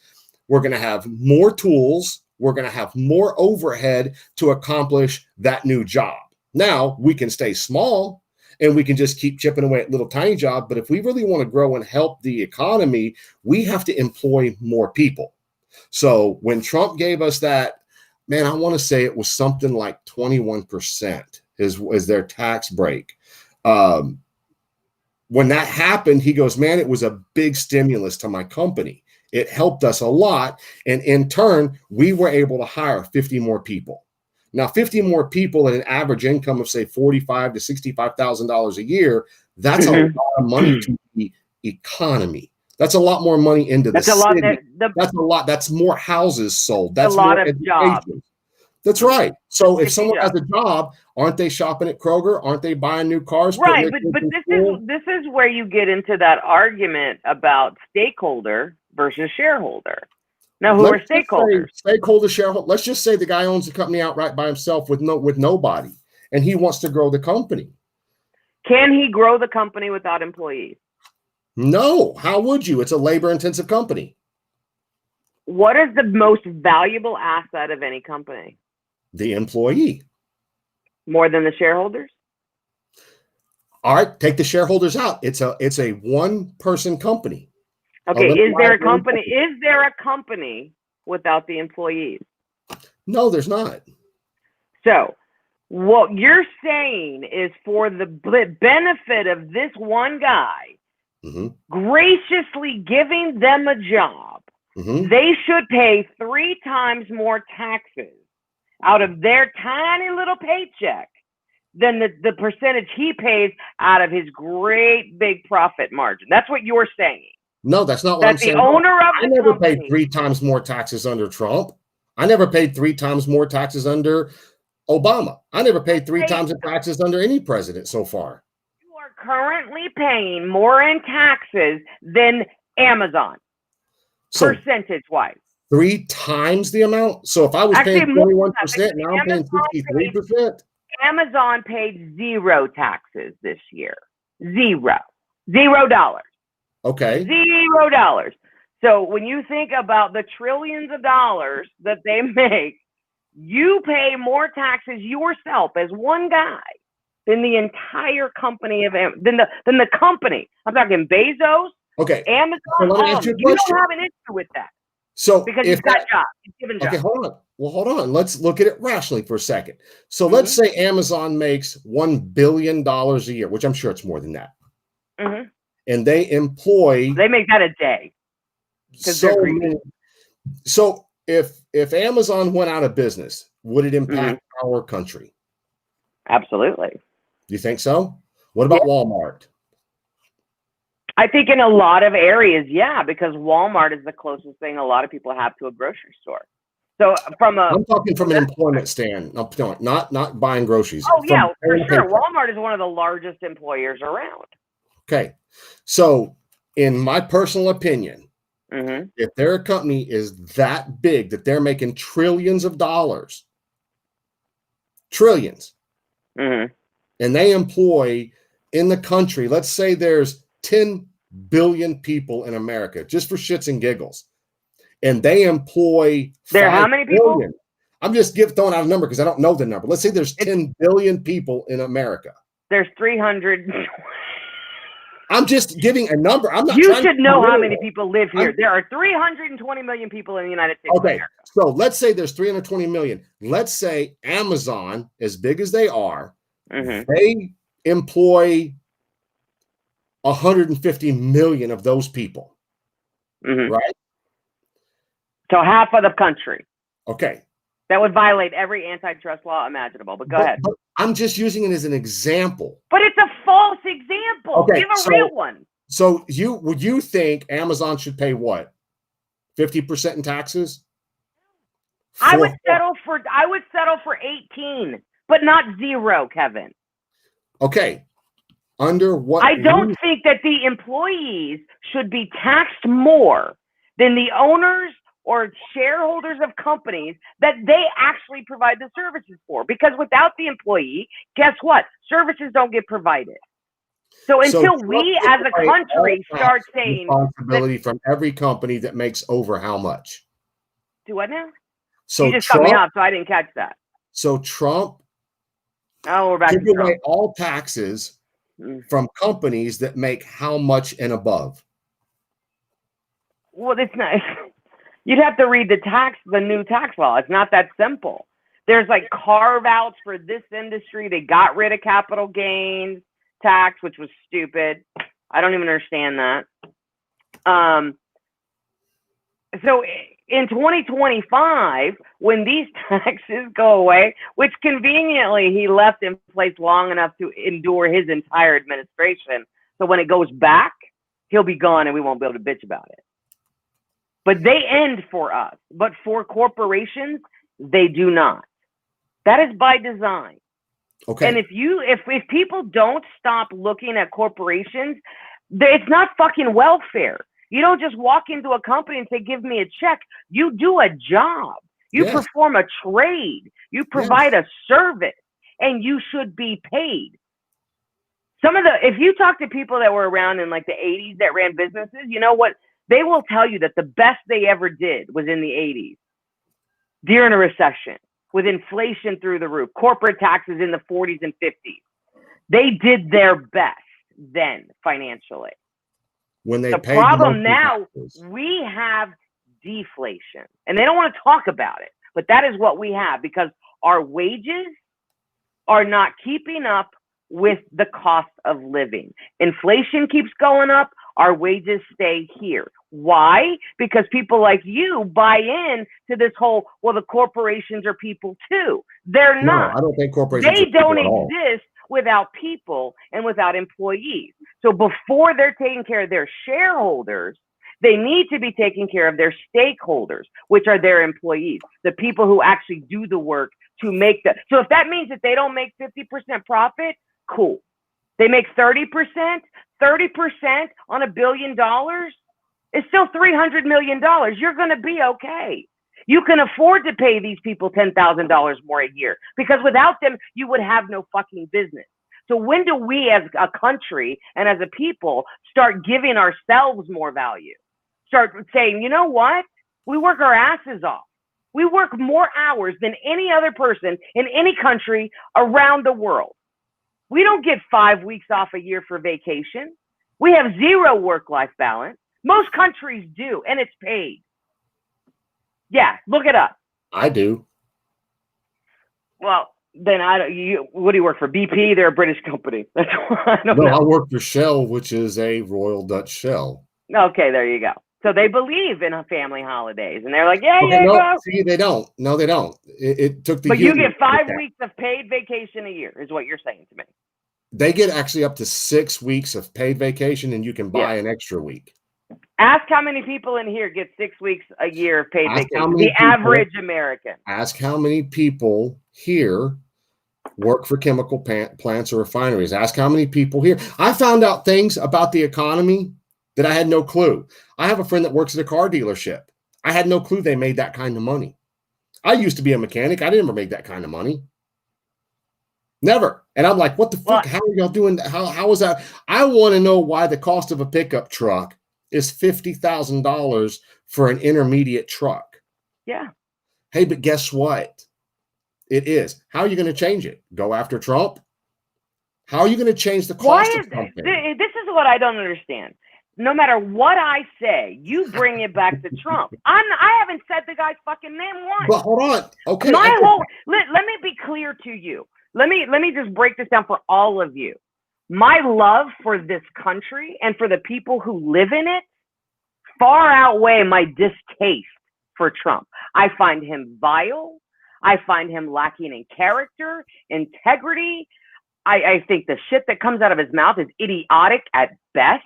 we're going to have more tools, we're going to have more overhead to accomplish that new job. Now we can stay small and we can just keep chipping away at little tiny jobs. But if we really want to grow and help the economy, we have to employ more people. So when Trump gave us that, man, I want to say it was something like 21% is their tax break. When that happened, he goes, man, it was a big stimulus to my company. It helped us a lot. And in turn, we were able to hire 50 more people. Now, 50 more people at an average income of, say, $45,000 to $65,000 a year, that's a lot of money to the economy. That's a lot more money into the city. That's a lot. That's more houses sold. That's a lot more of education. jobs. That's right. So if someone has a job, aren't they shopping at Kroger? Aren't they buying new cars? Right, but this is where you get into that argument about stakeholder versus shareholder. Now, who are stakeholders? Stakeholder, shareholder. Let's just say the guy owns the company outright by himself with nobody, and he wants to grow the company. Can he grow the company without employees? No. How would you? It's a labor-intensive company. What is the most valuable asset of any company? The employee. More than the shareholders? All right, take the shareholders out. It's a one-person company. Okay, is there a company without the employees? No, there's not. So what you're saying is for the benefit of this one guy, graciously giving them a job, they should pay 3 times more taxes out of their tiny little paycheck than the percentage he pays out of his great big profit margin. That's what you're saying. No, that's not what I'm saying. The owner of the I never company paid 3 times more taxes under Trump. I never paid 3 times more taxes under Obama. I never paid 3 times the taxes under any president so far. You are currently paying more in taxes than Amazon, percentage-wise. 3 times the amount? So if I was paying 21%, now I'm paying 63%? Amazon paid 0 taxes this year. $0. Okay. $0. So when you think about the trillions of dollars that they make, you pay more taxes yourself as one guy than the entire company of than the company. I'm talking Bezos. Okay. Amazon. So let me ask you a question. You don't have an issue with that. So because he's got jobs. He's given jobs. Okay, hold on. Well, hold on. Let's look at it rationally for a second. So let's say Amazon makes $1 billion a year, which I'm sure it's more than that. And they make that a day. So if Amazon went out of business, would it impact our country? Absolutely. Do you think so? What about Walmart? I think in a lot of areas, yeah, because Walmart is the closest thing a lot of people have to a grocery store. So I'm talking from an employment stand, not buying groceries. Oh yeah, for sure. Walmart is one of the largest employers around. Okay, so in my personal opinion, if their company is that big that they're making trillions of dollars, and they employ in the country, let's say there's 10 billion people in America, just for shits and giggles, and they employ how many people? Billion. I'm just throwing out a number because I don't know the number. Let's say there's 10 billion people in America. There's 300. I'm just giving a number. I'm not. You should know how many people live here. There are 320 million people in the United States. Okay, so let's say there's 320 million. Let's say Amazon, as big as they are, they employ 150 million of those people, right? So half of the country. Okay. That would violate every antitrust law imaginable, but go ahead. But I'm just using it as an example. But it's a false example. Okay, Give a real one. So would you think Amazon should pay what? 50% in taxes? I would settle for 18, but not 0, Kevin. Okay. Under what? I don't think that the employees should be taxed more than the owners or shareholders of companies that they actually provide the services for. Because without the employee, guess what? Services don't get provided. So until we as a country start saying responsibility from every company that makes over how much? Do what now? So you just cut me off, so I didn't catch that. So Trump we're back took away all taxes from companies that make how much and above. Well, it's not. You'd have to read the new tax law. It's not that simple. There's like carve outs for this industry. They got rid of capital gains tax, which was stupid. I don't even understand that. So in 2025, when these taxes go away, which conveniently he left in place long enough to endure his entire administration, so when it goes back, he'll be gone and we won't be able to bitch about it. But they end for us. But for corporations, they do not. That is by design. Okay. And if people don't stop looking at corporations, it's not fucking welfare. You don't just walk into a company and say, give me a check. You do a job. You perform a trade. You provide a service, and you should be paid. If you talk to people that were around in like the 80s that ran businesses, you know what? They will tell you that the best they ever did was in the 80s, during a recession, with inflation through the roof, corporate taxes in the 40s and 50s. They did their best then financially. When they the paid problem now, we have deflation, and they don't want to talk about it, but that is what we have because our wages are not keeping up with the cost of living. Inflation keeps going up. Our wages stay here. Why? Because people like you buy in to this whole, well, the corporations are people too. They're not. I don't think corporations They don't exist without people and without employees. So before they're taking care of their shareholders, they need to be taking care of their stakeholders, which are their employees, the people who actually do the work to make the. So if that means that they don't make 50% profit, cool. They make 30%, 30% on $1 billion is still $300 million. You're going to be okay. You can afford to pay these people $10,000 more a year because without them, you would have no fucking business. So when do we as a country and as a people start giving ourselves more value? Start saying, you know what? We work our asses off. We work more hours than any other person in any country around the world. We don't get 5 weeks off a year for vacation. We have zero work-life balance. Most countries do, and it's paid. Yeah, look it up. I do. Well, then what do you work for? BP? They're a British company. That's why I don't know. I work for Shell, which is a Royal Dutch Shell. Okay, there you go. So they believe in family holidays, and they're like, See, they don't. No, they don't. It took the. But you get 5 weeks of paid vacation a year, is what you're saying to me. They get actually up to 6 weeks of paid vacation, and you can buy an extra week. Ask how many people in here get 6 weeks a year of paid vacation. The average American. Ask how many people here work for chemical plants or refineries. Ask how many people here. I found out things about the economy that I had no clue. I have a friend that works at a car dealership. I had no clue they made that kind of money. I used to be a mechanic. I didn't make that kind of money. Never. And I'm like, what the fuck? How are y'all doing that? How is that? I want to know why the cost of a pickup truck is $50,000 for an intermediate truck. Yeah. Hey, but guess what? It is. How are you going to change it? Go after Trump? How are you going to change the cost of something? This is what I don't understand. No matter what I say, you bring it back to Trump. I haven't said the guy's fucking name once. But hold on. Okay. Let me be clear to you. Let me just break this down for all of you. My love for this country and for the people who live in it far outweigh my distaste for Trump. I find him vile. I find him lacking in character, integrity. I think the shit that comes out of his mouth is idiotic at best.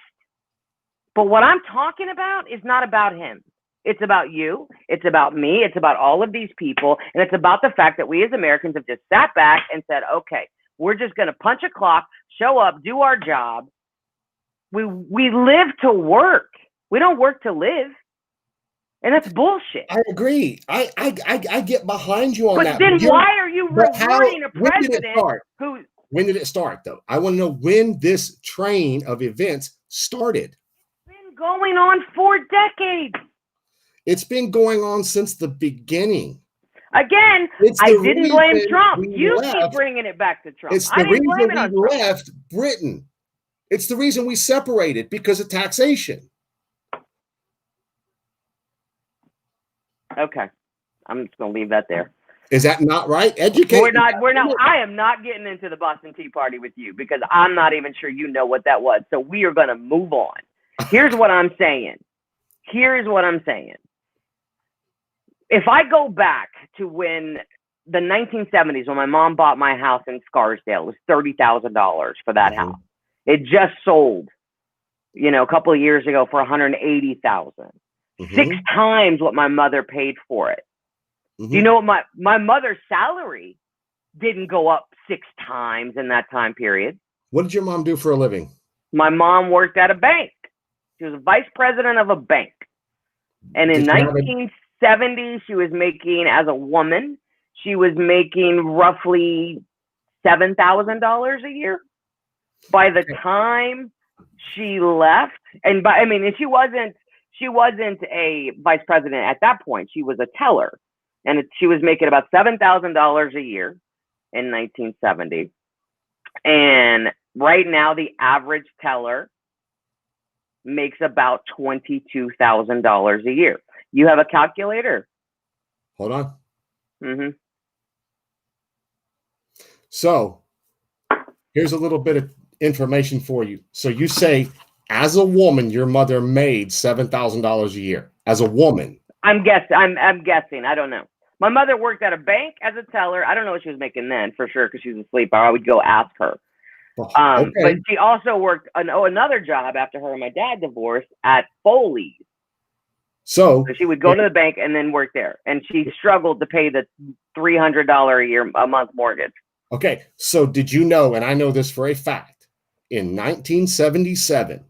But what I'm talking about is not about him. It's about you. It's about me. It's about all of these people. And it's about the fact that we as Americans have just sat back and said, okay, we're just going to punch a clock, show up, do our job. We live to work. We don't work to live. And that's bullshit. I agree. I get behind you on But that. then why are you rewarding a president who... When did it start, though? I want to know when this train of events started. It's been going on for decades. It's been going on since the beginning. Again, I didn't blame Trump. You keep bringing it back to Trump. It's the reason we left Britain. It's the reason we separated, because of taxation. Okay. I'm just going to leave that there. Is that not right? Educate. We're not. I am not getting into the Boston Tea Party with you, because I'm not even sure you know what that was. So we are going to move on. Here's what I'm saying. If I go back to when the 1970s, when my mom bought my house in Scarsdale, it was $30,000 for that house. It just sold, a couple of years ago for $180,000. 6 times what my mother paid for it. You know what? My mother's salary didn't go up 6 times in that time period. What did your mom do for a living? My mom worked at a bank. She was a vice president of a bank. And in 1970, she was making, as a woman, she was making roughly $7,000 a year. By the time she left, and she wasn't a vice president at that point. She was a teller, and she was making about $7,000 a year in 1970. And right now, the average teller makes about $22,000 a year. You have a calculator? Hold on. So here's a little bit of information for you. So you say, as a woman, your mother made $7,000 a year. As a woman. I'm guessing. I don't know. My mother worked at a bank as a teller. I don't know what she was making then, for sure, because she was asleep. I would go ask her. Okay. But she also worked another job after her and my dad divorced at Foley's. So she would go to the bank and then work there. And she struggled to pay the $300 a month mortgage. Okay. So did you know, and I know this for a fact, in 1977,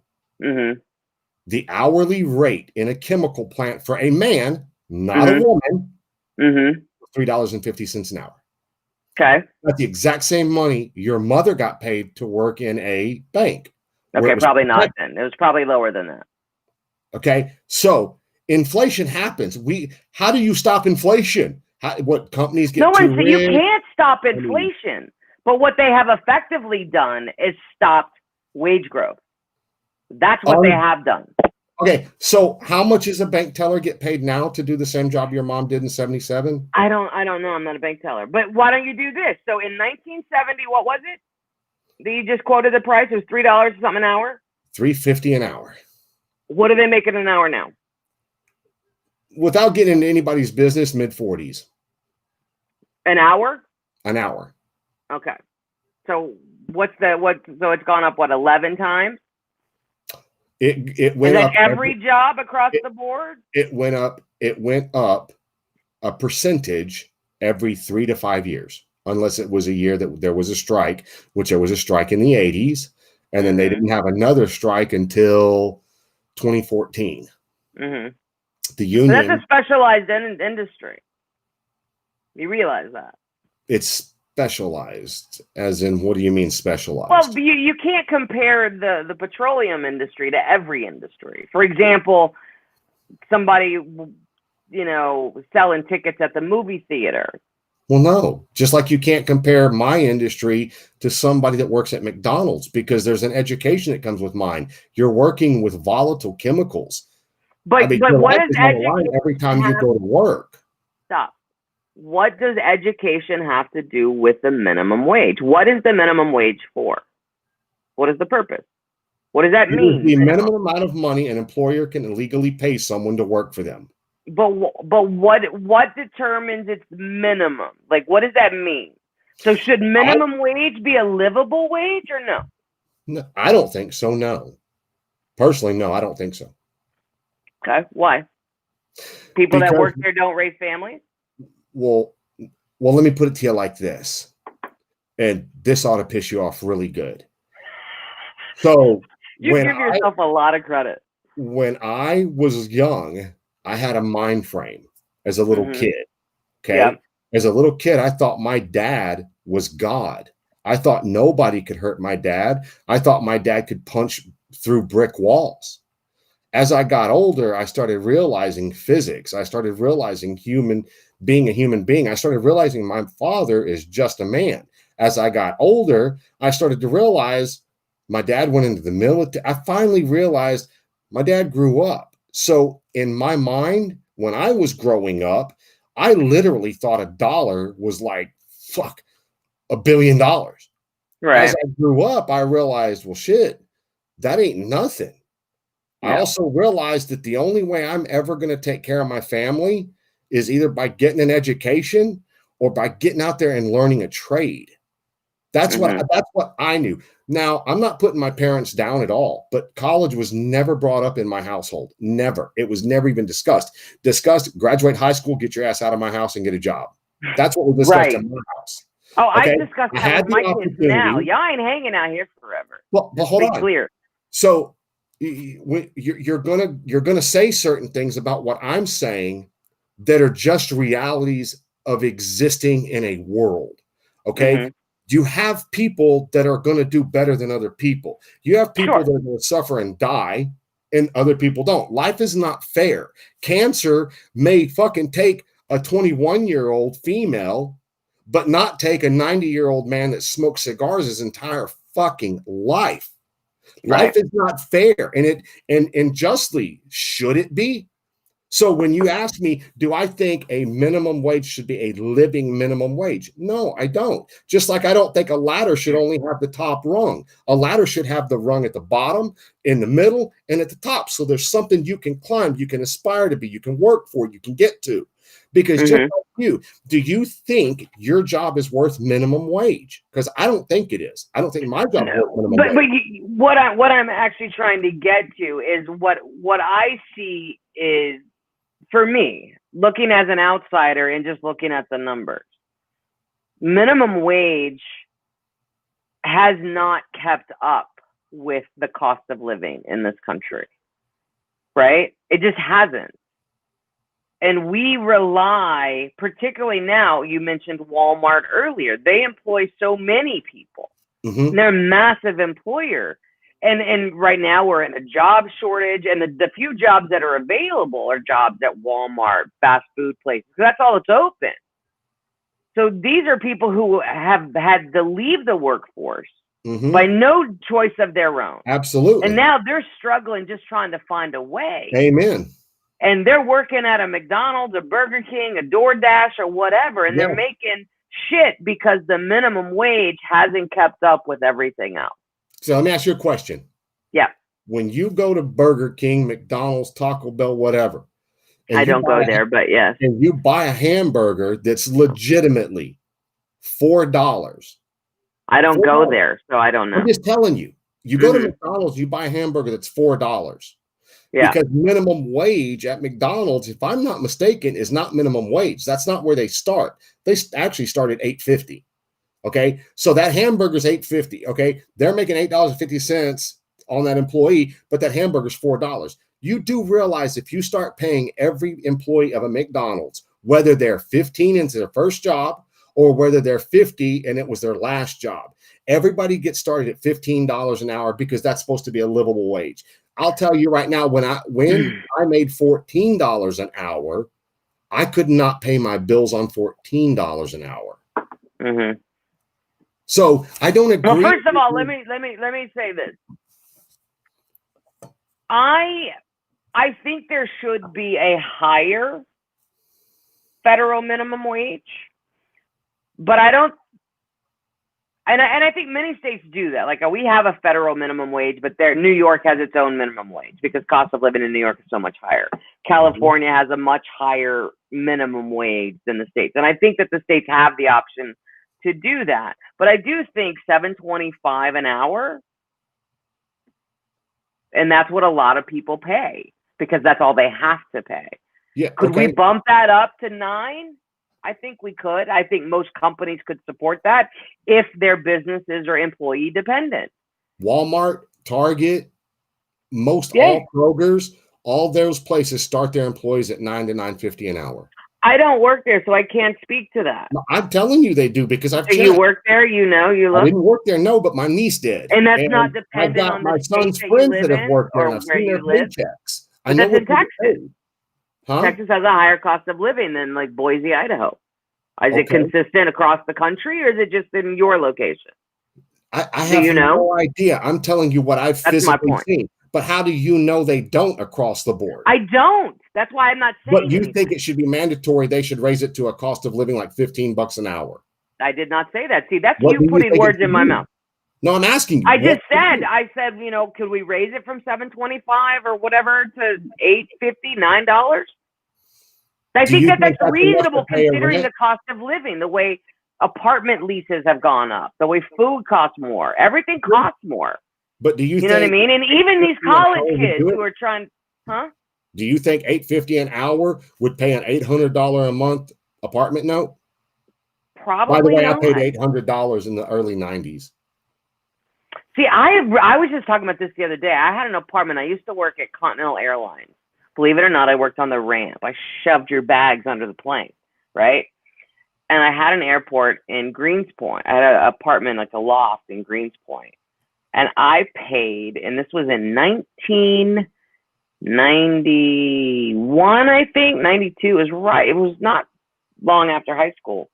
the hourly rate in a chemical plant for a man, not a woman, $3.50 an hour. Okay. That's the exact same money your mother got paid to work in a bank. Okay, probably not then. It was probably lower than that. Okay. So inflation happens. How do you stop inflation? What companies get you can't stop inflation. But what they have effectively done is stopped wage growth. That's what they have done. Okay, so how much does a bank teller get paid now to do the same job your mom did in 77? I don't know. I'm not a bank teller. But why don't you do this? So in 1970, what was it? You just quoted the price. It was $3 something an hour? $3.50 an hour. What are they making an hour now? Without getting into anybody's business, mid-40s. An hour? An hour. Okay. So so it's gone up 11 times? It went up every job across the board? It went up a percentage every 3 to 5 years, unless it was a year that there was a strike, which there was a strike in the 80s, and then they didn't have another strike until 2014. The union. But that's a specialized industry. You realize that? It's specialized, as in, what do you mean specialized? Well, you can't compare the petroleum industry to every industry. For example, somebody, selling tickets at the movie theater. Well, no, just like you can't compare my industry to somebody that works at McDonald's, because there's an education that comes with mine. You're working with volatile chemicals. But what is education every time you go to work? Stop. What does education have to do with the minimum wage? What is the minimum wage for? What is the purpose? What does that mean? The minimum amount of money an employer can legally pay someone to work for them. But what determines its minimum? Like, what does that mean? So should minimum wage be a livable wage or no? No, I don't think so, no. Personally, no, I don't think so. Okay, why? People that Because, work there don't raise families? well, let me put it to you like this, and this ought to piss you off really good. So You give yourself a lot of credit. when I was young, I had a mind frame as a little kid. Okay. Yep. As a little kid, I thought my dad was God. I thought nobody could hurt my dad. I thought my dad could punch through brick walls. As I got older, I started realizing physics. I started realizing being a human being. I started realizing my father is just a man. As I got older, I started to realize my dad went into the military. I finally realized my dad grew up. So in my mind, when I was growing up, I literally thought a dollar was like, fuck, $1 billion. Right. As I grew up, I realized, well, shit, that ain't nothing. I also realized that the only way I'm ever going to take care of my family is either by getting an education or by getting out there and learning a trade. That's what I knew. Now, I'm not putting my parents down at all, but college was never brought up in my household. Never. It was never even discussed. Graduate high school, get your ass out of my house and get a job. That's what we discussed in my house. Oh, okay? I discussed that with my kids now. Y'all ain't hanging out here forever. Well, hold on. Clear. So you're gonna say certain things about what I'm saying that are just realities of existing in a world. Okay. You have people that are going to do better than other people. You have people that are going to suffer and die, and other people don't. Life is not fair. Cancer may fucking take a 21-year-old female, but not take a 90-year-old man that smokes cigars his entire fucking life. Life is not fair, and justly should it be? So when you ask me, do I think a minimum wage should be a living minimum wage? No, I don't. Just like I don't think a ladder should only have the top rung. A ladder should have the rung at the bottom, in the middle, and at the top. So there's something you can climb, you can aspire to be, you can work for, you can get to. Because just like you, do you think your job is worth minimum wage? Because I don't think it is. I don't think my job is worth minimum wage. But what I'm actually trying to get to is what I see is, for me, looking as an outsider and just looking at the numbers, minimum wage has not kept up with the cost of living in this country, right? It just hasn't. And we rely, particularly now, you mentioned Walmart earlier, they employ so many people. They're a massive employer. And right now we're in a job shortage, and the few jobs that are available are jobs at Walmart, fast food places. That's all that's open. So these are people who have had to leave the workforce by no choice of their own. Absolutely. And now they're struggling, just trying to find a way. Amen. And they're working at a McDonald's, a Burger King, a DoorDash, or whatever, and they're making shit because the minimum wage hasn't kept up with everything else. So let me ask you a question. Yeah. When you go to Burger King, McDonald's, Taco Bell, whatever. I don't go there, but yes. And you buy a hamburger that's legitimately $4. I don't go there, so I don't know. I'm just telling you. You go to McDonald's, you buy a hamburger that's $4. Yeah. Because minimum wage at McDonald's, if I'm not mistaken, is not minimum wage. That's not where they start. They actually start at $8.50. Okay, so that hamburger's $8.50. Okay, they're making $8.50 on that employee, but that hamburger's $4. You do realize if you start paying every employee of a McDonald's, whether they're 15 into their first job or whether they're 50 and it was their last job, everybody gets started at $15 an hour because that's supposed to be a livable wage. I'll tell you right now, when I made $14 an hour, I could not pay my bills on $14 an hour. So I don't agree. Well, first of all, let me say this. I think there should be a higher federal minimum wage, but I don't. And I think many states do that. Like we have a federal minimum wage, but New York has its own minimum wage because cost of living in New York is so much higher. California has a much higher minimum wage than the states, and I think that the states have the option to do that. But I do think $7.25 an hour And that's what a lot of people pay because that's all they have to pay. Yeah. Could we bump that up to 9? I think we could. I think most companies could support that if their businesses are employee dependent. Walmart, Target, all Kroger's, all those places start their employees at $9 to $9.50 an hour. I don't work there, so I can't speak to that. I'm telling you they do because I've checked. You work there, you look. I didn't work there, no, but my niece did. And that's not dependent I've got on my the son's state friends that that you have live worked in there, or and I've where seen their you live. paychecks. But that's in Texas. Huh? Texas has a higher cost of living than like Boise, Idaho. Is it consistent across the country, or is it just in your location? I have no idea. I'm telling you what I've physically seen. But how do you know they don't across the board? I don't. That's why I'm not saying. But you think it should be mandatory? They should raise it to a cost of living like $15 an hour. I did not say that. See, that's you putting words in my mouth. No, I'm asking you. I said, could we raise it from $7.25 or whatever to $8.50, $9? I think that's reasonable considering the cost of living, the way apartment leases have gone up, the way food costs more, everything costs more. But do you know what I mean? And even these college kids who are trying, do you think $8.50 an hour would pay an $800 a month apartment note? Probably. By the way, not. I paid $800 in the early 90s. See, I was just talking about this the other day. I had an apartment. I used to work at Continental Airlines. Believe it or not, I worked on the ramp. I shoved your bags under the plane, right? And I had an airport in Greenspoint. I had an apartment, like a loft in Greenspoint. And I paid, and this was in 1991, I think. 92 is right. It was not long after high school.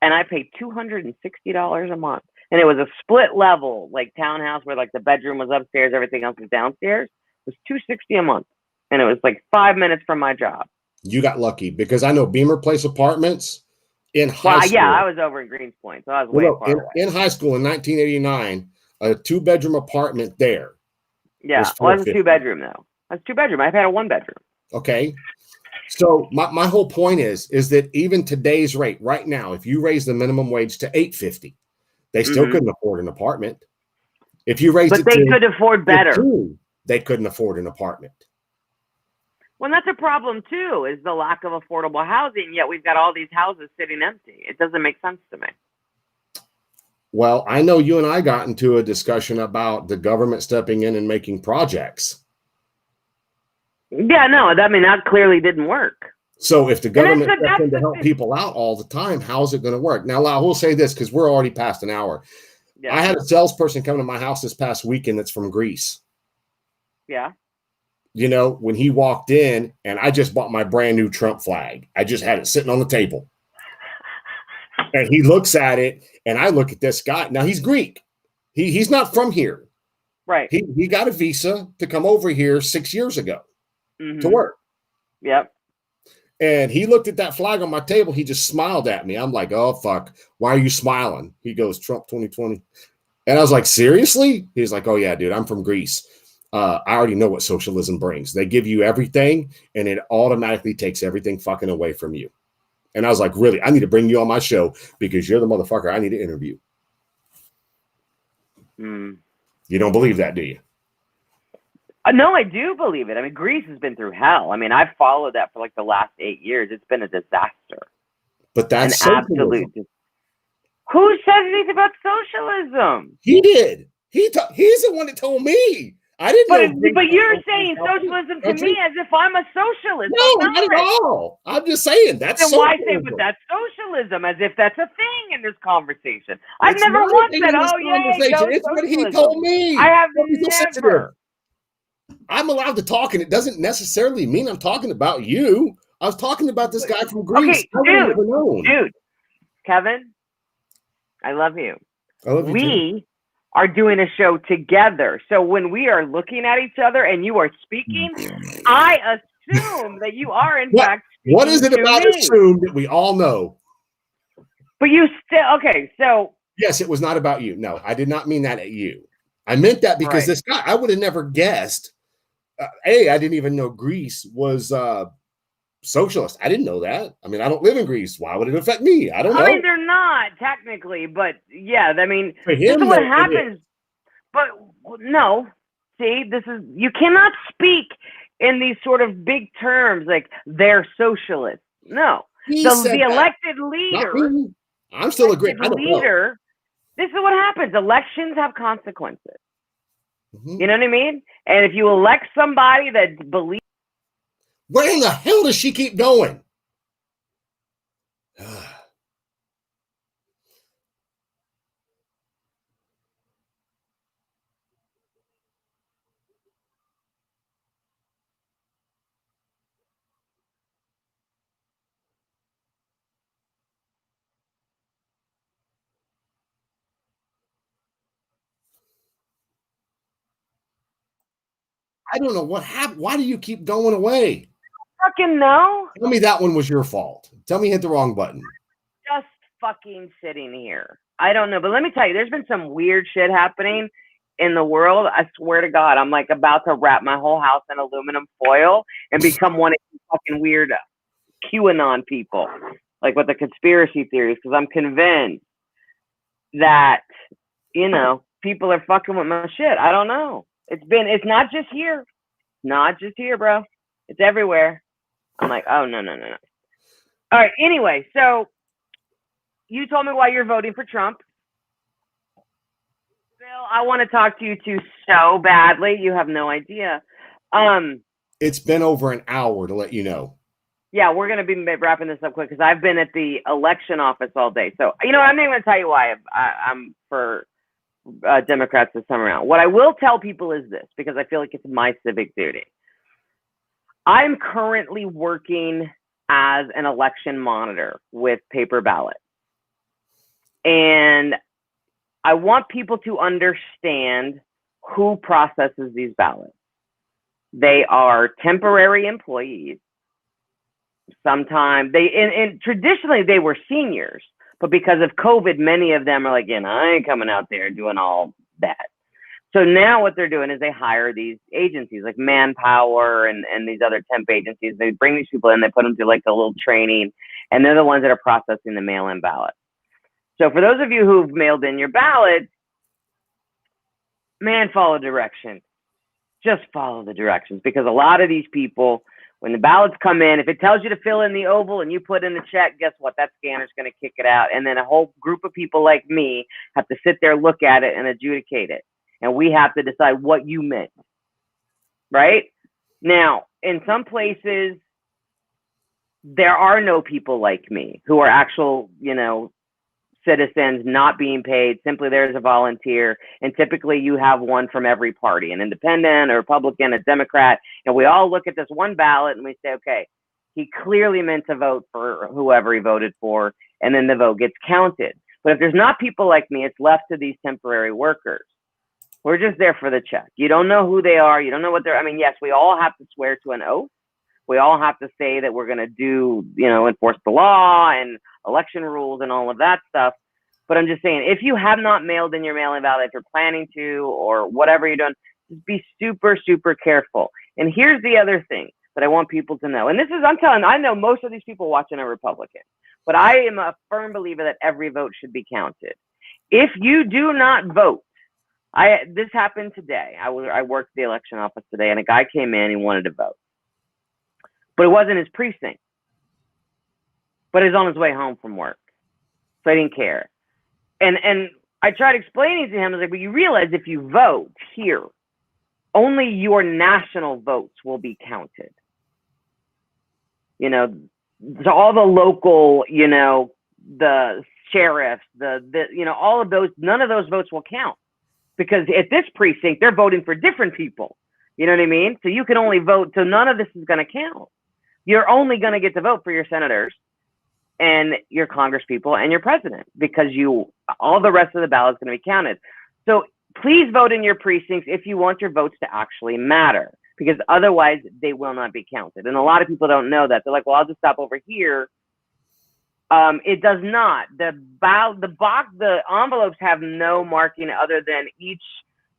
And I paid $260 a month. And it was a split level, like townhouse where like the bedroom was upstairs, everything else was downstairs. It was $260 a month. And it was like 5 minutes from my job. You got lucky because I know Beamer Place Apartments in high school. Yeah, I was over in Greenspoint, so I was way far away. In high school in 1989, a 2-bedroom apartment there. Yeah, it wasn't a 2-bedroom though. That's 2-bedroom. I've had a 1-bedroom. Okay. So my whole point is that even today's rate right now, if you raise the minimum wage to $8.50, they still couldn't afford an apartment. If you raised it they could afford better. They couldn't afford an apartment. Well, that's a problem too, is the lack of affordable housing, yet we've got all these houses sitting empty. It doesn't make sense to me. Well, I know you and I got into a discussion about the government stepping in and making projects. Yeah, no, that clearly didn't work. So if the government steps in to help people out all the time, how's it going to work? Now, I will say this because we're already past an hour. Yeah. I had a salesperson come to my house this past weekend that's from Greece. Yeah. When he walked in, and I just bought my brand new Trump flag. I just had it sitting on the table. And he looks at it, and I look at this guy. Now, he's Greek. He's not from here. Right. He got a visa to come over here 6 years ago to work. Yep. And he looked at that flag on my table. He just smiled at me. I'm like, oh, fuck. Why are you smiling? He goes, Trump 2020. And I was like, seriously? He's like, oh, yeah, dude, I'm from Greece. I already know what socialism brings. They give you everything, and it automatically takes everything fucking away from you. And I was like, really? I need to bring you on my show because you're the motherfucker I need to interview. You don't believe that, do you? No, I do believe it. I mean, Greece has been through hell. I mean, I've followed that for like the last 8 years. It's been a disaster. But that's an absolute. Who says anything about socialism? He did. He's the one that told me. I didn't know. But you're saying socialism to me as if I'm a socialist. No, not at all. I'm just saying that's then why say but that's socialism as if that's a thing in this conversation? I've never once said, "Oh yeah, it's what he told me." I have never. I'm allowed to talk, and it doesn't necessarily mean I'm talking about you. I was talking about this guy from Greece. Okay, dude, Kevin, I love you. I love you too. Are doing a show together. So when we are looking at each other and you are speaking, I assume that you are in fact speaking. What is it about assume that we all know? But you still, okay, so. Yes, it was not about you. No, I did not mean that at you. I meant that because this guy, I would have never guessed. I didn't even know Greece was socialist. I didn't know that. I mean, I don't live in Greece. Why would it affect me? I don't know. I mean, they're not technically, but yeah, I mean, for him, this is what happens. But no, See, you cannot speak in these sort of big terms like they're socialists. No, the elected leader. I'm still agreeing. I don't know. This is what happens. Elections have consequences. Mm-hmm. You know what I mean? And if you elect somebody that believes, where in the hell does she keep going? I don't know what happened. Why do you keep going away? fucking know. Tell me that one was your fault. Tell me you hit the wrong button. Just fucking sitting here. I don't know, but let me tell you, there's been some weird shit happening in the world. I swear to God, I'm like about to wrap my whole house in aluminum foil and become one of these fucking weird QAnon people, like with the conspiracy theories, because I'm convinced that, you know, people are fucking with my shit. I don't know. It's not just here. Not just here, bro. It's everywhere. I'm like, oh, no. All right, anyway, so you told me why you're voting for Trump. Bill, I want to talk to you too so badly. You have no idea. It's been over an hour to let you know. Yeah, we're going to be wrapping this up quick because I've been at the election office all day. So, you know, I'm not even going to tell you why I'm for Democrats this time around. What I will tell people is this, because I feel like it's my civic duty. I'm currently working as an election monitor with paper ballots. And I want people to understand who processes these ballots. They are temporary employees. Sometimes and traditionally they were seniors, but because of COVID, many of them are like, I ain't coming out there doing all that. So now what they're doing is they hire these agencies like Manpower and these other temp agencies. They bring these people in, they put them through like a little training, and they're the ones that are processing the mail-in ballots. So for those of you who've mailed in your ballots, man, follow directions. Just follow the directions, because a lot of these people, when the ballots come in, if it tells you to fill in the oval and you put in the check, guess what? That scanner's going to kick it out. And then a whole group of people like me have to sit there, look at it, and adjudicate it. And we have to decide what you meant. Right? Now, in some places, there are no people like me who are actual, citizens not being paid, simply there as a volunteer. And typically you have one from every party, an independent, a Republican, a Democrat. And we all look at this one ballot and we say, okay, he clearly meant to vote for whoever he voted for. And then the vote gets counted. But if there's not people like me, it's left to these temporary workers. We're just there for the check. You don't know who they are. You don't know what they're, yes, we all have to swear to an oath. We all have to say that we're going to do, enforce the law and election rules and all of that stuff. But I'm just saying, if you have not mailed in your mail-in ballot, if you're planning to, or whatever you're doing, just be super, super careful. And here's the other thing that I want people to know. And this is, I know most of these people watching are Republican, but I am a firm believer that every vote should be counted. If you do not vote, this happened today. I worked the election office today, and a guy came in, he wanted to vote. But it wasn't his precinct. But he's on his way home from work. So I didn't care. And I tried explaining to him, I was like, but you realize if you vote here, only your national votes will be counted. So all the local, the sheriffs, all of those, none of those votes will count. Because at this precinct, they're voting for different people. You know what I mean? So you can only vote, so none of this is going to count. You're only going to get to vote for your senators and your congresspeople and your president, because all the rest of the ballot is going to be counted. So please vote in your precincts if you want your votes to actually matter, because otherwise they will not be counted. And a lot of people don't know that. They're like, well, I'll just stop over here. It does not. The envelopes have no marking other than each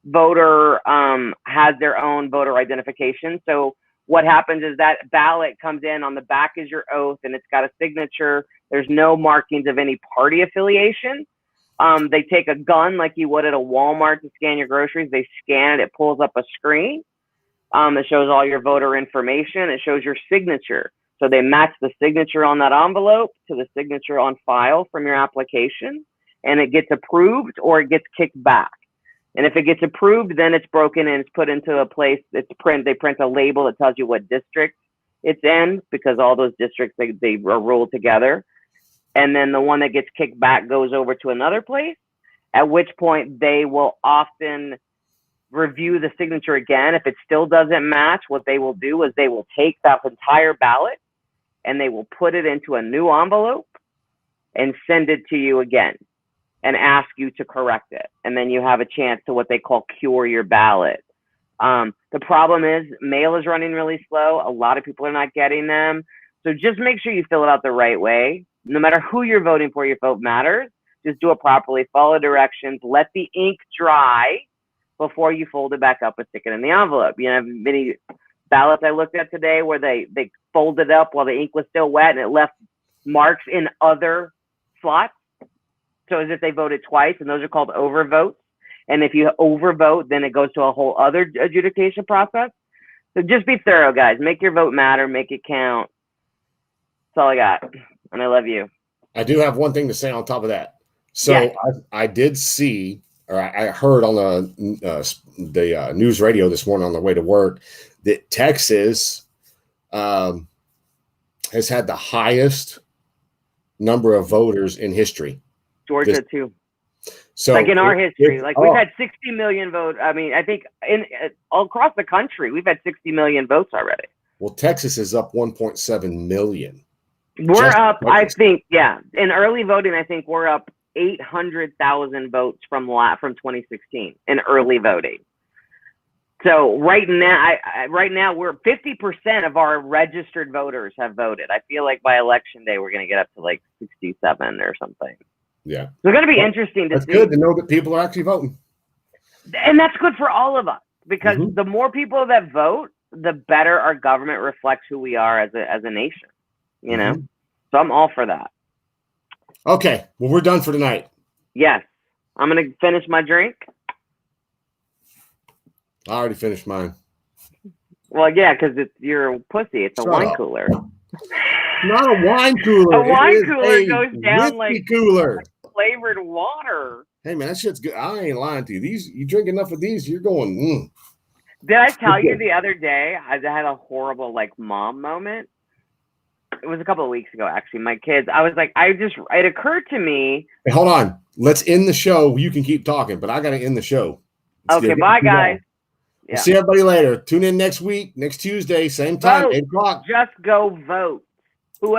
voter has their own voter identification. So what happens is that ballot comes in, on the back is your oath, and it's got a signature. There's no markings of any party affiliation. They take a gun like you would at a Walmart to scan your groceries. They scan it. It pulls up a screen. It shows all your voter information. It shows your signature. So they match the signature on that envelope to the signature on file from your application, and it gets approved or it gets kicked back. And if it gets approved, then it's broken and it's put into a place. They print a label that tells you what district it's in, because all those districts, they are ruled together. And then the one that gets kicked back goes over to another place, at which point they will often review the signature again. If it still doesn't match, what they will do is they will take that entire ballot and they will put it into a new envelope and send it to you again and ask you to correct it. And then you have a chance to what they call cure your ballot. The problem is mail is running really slow. A lot of people are not getting them. So just make sure you fill it out the right way. No matter who you're voting for, your vote matters. Just do it properly, follow directions, let the ink dry before you fold it back up and stick it in the envelope. You know, many ballots I looked at today where they folded up while the ink was still wet and it left marks in other slots. So as if they voted twice, and those are called overvotes. And if you overvote, then it goes to a whole other adjudication process. So just be thorough, guys. Make your vote matter. Make it count. That's all I got. And I love you. I do have one thing to say on top of that. So Yeah. I did see, or I heard on the news radio this morning on the way to work, that Texas has had the highest number of voters in history. Georgia too. So like in our history, like we've had 60 million votes. I mean, I think all across the country, we've had 60 million votes already. Well, Texas is up 1.7 million. We're Just up, Texas. I think, yeah. In early voting, I think we're up 800,000 votes from 2016 in early voting. So right now we're 50% of our registered voters have voted. I feel like by election day, we're going to get up to like 67 or something. Yeah. So it's going to be interesting to That's see. good to know that people are actually voting. And that's good for all of us, because Mhm. the more people that vote, the better our government reflects who we are as a nation, you know? Mhm. So I'm all for that. Okay. Well, we're done for tonight. Yes. I'm going to finish my drink. I already finished mine. Well, yeah, because you're a pussy. It's a Shut wine up. cooler. Not a wine cooler. A wine It is cooler a goes down whiskey like cooler. flavored water. Hey man, that shit's good. I ain't lying to you. You drink enough of these, you're going. Did I tell you Okay. the other day I had a horrible like mom moment? It was a couple of weeks ago, actually. My kids, I was like, it occurred to me. Hey, hold on. Let's end the show. You can keep talking, but I got to end the show. Let's Okay, get bye too long. guys. We'll Yeah. see everybody later. Tune in next week, next Tuesday, same time, Vote. 8 o'clock. Just go vote.